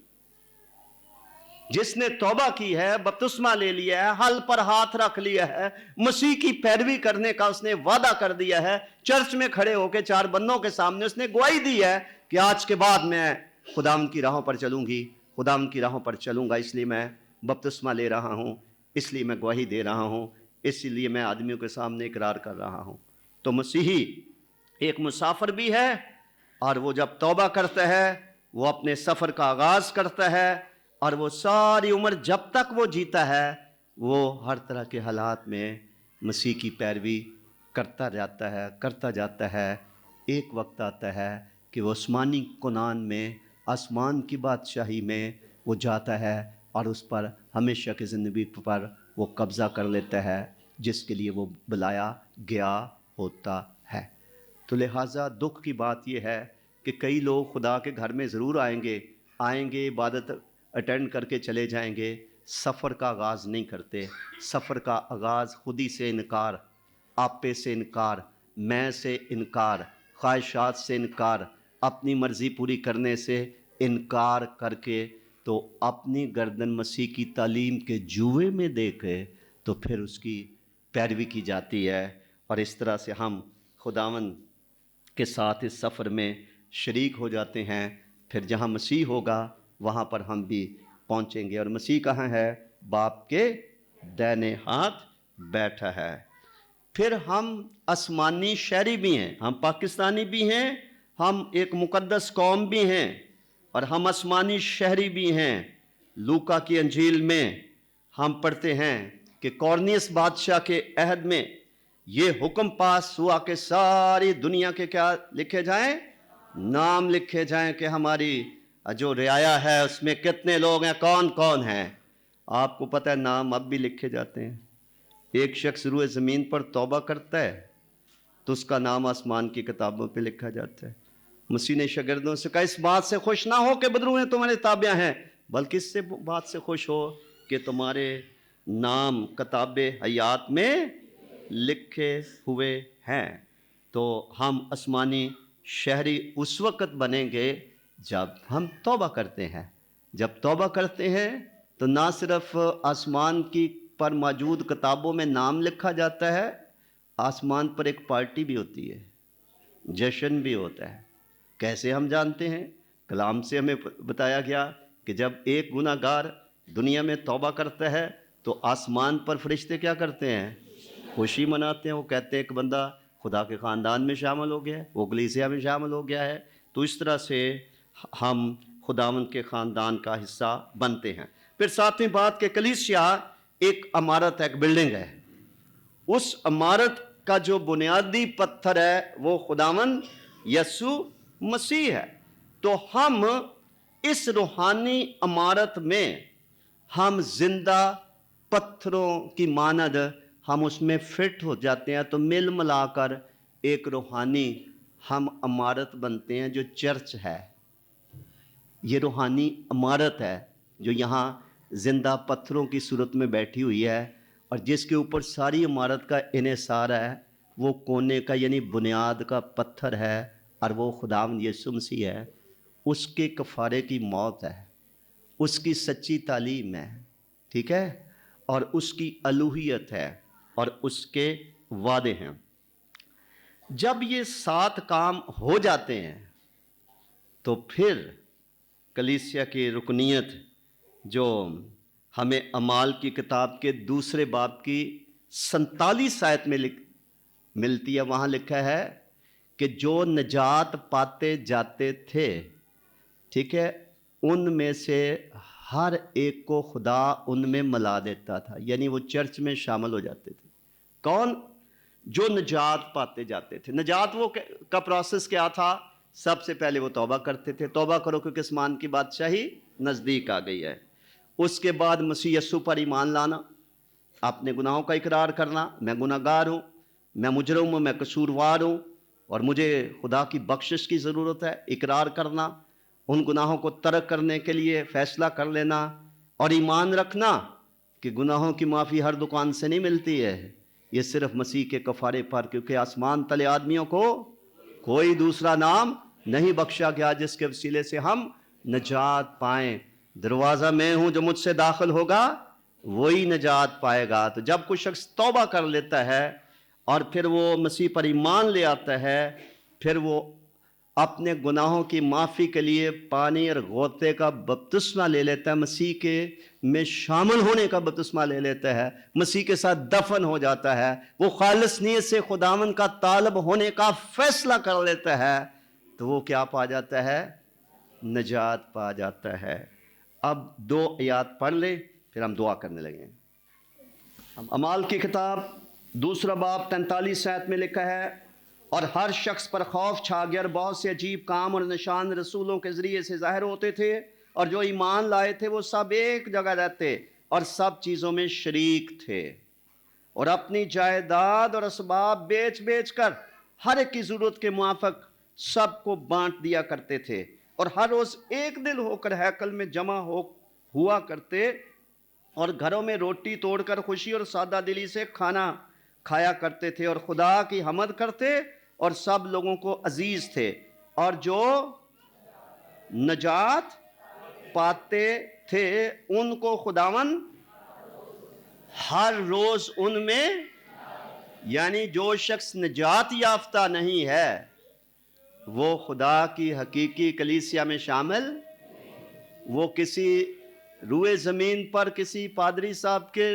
جس نے توبہ کی ہے، بپتسمہ لے لیا ہے، حل پر ہاتھ رکھ لیا ہے، مسیح کی پیروی کرنے کا اس نے وعدہ کر دیا ہے، چرچ میں کھڑے ہو کے چار بندوں کے سامنے اس نے گواہی دی ہے کہ آج کے بعد میں خداوند کی راہوں پر چلوں گی، خداوند کی راہوں پر چلوں گا، اس لیے میں بپتسمہ لے رہا ہوں، اس لیے میں گواہی دے رہا ہوں، اس لیے میں آدمیوں کے سامنے اقرار کر رہا ہوں۔ تو مسیحی ایک مسافر بھی ہے، اور وہ جب توبہ کرتا ہے وہ اپنے سفر کا آغاز کرتا ہے، اور وہ ساری عمر جب تک وہ جیتا ہے وہ ہر طرح کے حالات میں مسیح کی پیروی کرتا جاتا ہے۔ ایک وقت آتا ہے کہ وہ آسمانی کنان میں، آسمان کی بادشاہی میں وہ جاتا ہے، اور اس پر ہمیشہ کی زندگی پر وہ قبضہ کر لیتا ہے جس کے لیے وہ بلایا گیا ہوتا ہے۔ تو لہٰذا دکھ کی بات یہ ہے کہ کئی لوگ خدا کے گھر میں ضرور آئیں گے، عبادت اٹینڈ کر کے چلے جائیں گے، سفر کا آغاز نہیں کرتے۔ سفر کا آغاز خودی سے انکار، آپے سے انکار، میں سے انکار، خواہشات سے انکار، اپنی مرضی پوری کرنے سے انکار کر کے تو اپنی گردن مسیح کی تعلیم کے جوئے میں دے کے تو پھر اس کی پیروی کی جاتی ہے، اور اس طرح سے ہم خداوند کے ساتھ اس سفر میں شریک ہو جاتے ہیں۔ پھر جہاں مسیح ہوگا وہاں پر ہم بھی پہنچیں گے، اور مسیح کہاں ہے؟ باپ کے دائنے ہاتھ بیٹھا ہے۔ پھر ہم آسمانی شہری بھی ہیں، ہم پاکستانی بھی ہیں، ہم ایک مقدس قوم بھی ہیں، اور ہم آسمانی شہری بھی ہیں۔ لوکا کی انجیل میں ہم پڑھتے ہیں کہ کورنیس بادشاہ کے عہد میں یہ حکم پاس ہوا کہ ساری دنیا کے کیا لکھے جائیں؟ نام لکھے جائیں کہ ہماری جو رعایا ہے اس میں کتنے لوگ ہیں، کون کون ہیں۔ آپ کو پتہ ہے نام اب بھی لکھے جاتے ہیں۔ ایک شخص روئے زمین پر توبہ کرتا ہے تو اس کا نام آسمان کی کتابوں پہ لکھا جاتا ہے۔ مسیح نے شاگردوں سے کہا اس بات سے خوش نہ ہو کہ بدروہیں تمہارے تابع ہیں، بلکہ اس سے بات سے خوش ہو کہ تمہارے نام کتاب حیات میں لکھے ہوئے ہیں۔ تو ہم آسمانی شہری اس وقت بنیں گے جب ہم توبہ کرتے ہیں۔ جب توبہ کرتے ہیں تو نہ صرف آسمان کی پر موجود کتابوں میں نام لکھا جاتا ہے، آسمان پر ایک پارٹی بھی ہوتی ہے، جشن بھی ہوتا ہے۔ کیسے ہم جانتے ہیں؟ کلام سے ہمیں بتایا گیا کہ جب ایک گناہ گار دنیا میں توبہ کرتا ہے تو آسمان پر فرشتے کیا کرتے ہیں؟ خوشی مناتے ہیں۔ وہ کہتے ہیں ایک بندہ خدا کے خاندان میں شامل ہو گیا ہے، وہ کلیسیا میں شامل ہو گیا ہے۔ تو اس طرح سے ہم خداوند کے خاندان کا حصہ بنتے ہیں۔ پھر ساتویں بات کہ کلیسیا ایک عمارت ہے، ایک بلڈنگ ہے۔ اس عمارت کا جو بنیادی پتھر ہے وہ خداوند یسوع مسیح ہے۔ تو ہم اس روحانی عمارت میں ہم زندہ پتھروں کی مانند ہم اس میں فٹ ہو جاتے ہیں، تو مل ملا کر ایک روحانی ہم عمارت بنتے ہیں جو چرچ ہے۔ یہ روحانی عمارت ہے جو یہاں زندہ پتھروں کی صورت میں بیٹھی ہوئی ہے، اور جس کے اوپر ساری عمارت کا انحصار ہے وہ کونے کا یعنی بنیاد کا پتھر ہے، اور وہ خداوند یسوع مسیح ہے۔ اس کے کفارے کی موت ہے، اس کی سچی تعلیم ہے، ٹھیک ہے، اور اس کی الوہیت ہے، اور اس کے وعدے ہیں۔ جب یہ 7 کام ہو جاتے ہیں تو پھر کلیسیا کی رکنیت جو ہمیں اعمال کی کتاب کے 2 باب کی 47 آیت میں ملتی ہے۔ وہاں لکھا ہے کہ جو نجات پاتے جاتے تھے، ٹھیک ہے، ان میں سے ہر ایک کو خدا ان میں ملا دیتا تھا، یعنی وہ چرچ میں شامل ہو جاتے تھے۔ کون؟ جو نجات پاتے جاتے تھے۔ نجات وہ کا پروسیس کیا تھا؟ سب سے پہلے وہ توبہ کرتے تھے، توبہ کرو کیونکہ آسمان کی بادشاہی نزدیک آ گئی ہے۔ اس کے بعد مسیح یسوع پر ایمان لانا، اپنے گناہوں کا اقرار کرنا، میں گناہ گار ہوں، میں مجرم ہوں، میں قصوروار ہوں، اور مجھے خدا کی بخشش کی ضرورت ہے، اقرار کرنا، ان گناہوں کو ترک کرنے کے لیے فیصلہ کر لینا، اور ایمان رکھنا کہ گناہوں کی معافی ہر دکان سے نہیں ملتی ہے، یہ صرف مسیح کے کفارے پر، کیونکہ آسمان تلے آدمیوں کو کوئی دوسرا نام نہیں بخشا گیا جس کے وسیلے سے ہم نجات پائیں۔ دروازہ میں ہوں، جو مجھ سے داخل ہوگا وہی نجات پائے گا۔ تو جب کوئی شخص توبہ کر لیتا ہے اور پھر وہ مسیح پر ایمان لے آتا ہے، پھر وہ اپنے گناہوں کی معافی کے لیے پانی اور غوطے کا بپتسمہ لے لیتا ہے، مسیح کے میں شامل ہونے کا بپتسمہ لے لیتا ہے، مسیح کے ساتھ دفن ہو جاتا ہے، وہ خالص نیت سے خداوند کا طالب ہونے کا فیصلہ کر لیتا ہے، تو وہ کیا پا جاتا ہے؟ نجات پا جاتا ہے۔ اب 2 آیات پڑھ لیں پھر ہم دعا کرنے لگیں۔ اعمال کی کتاب 2 باب 43 آیت میں لکھا ہے، اور ہر شخص پر خوف چھا گیا، اور بہت سے عجیب کام اور نشان رسولوں کے ذریعے سے ظاہر ہوتے تھے، اور جو ایمان لائے تھے وہ سب ایک جگہ رہتے اور سب چیزوں میں شریک تھے، اور اپنی جائیداد اور اسباب بیچ بیچ کر ہر ایک کی ضرورت کے موافق سب کو بانٹ دیا کرتے تھے، اور ہر روز ایک دل ہو کر ہیکل میں جمع ہوا کرتے، اور گھروں میں روٹی توڑ کر خوشی اور سادہ دلی سے کھانا کھایا کرتے تھے، اور خدا کی حمد کرتے اور سب لوگوں کو عزیز تھے، اور جو نجات پاتے تھے ان کو خداوند ہر روز ان میں، یعنی جو شخص نجات یافتہ نہیں ہے وہ خدا کی حقیقی کلیسیا میں شامل، وہ کسی روئے زمین پر کسی پادری صاحب کے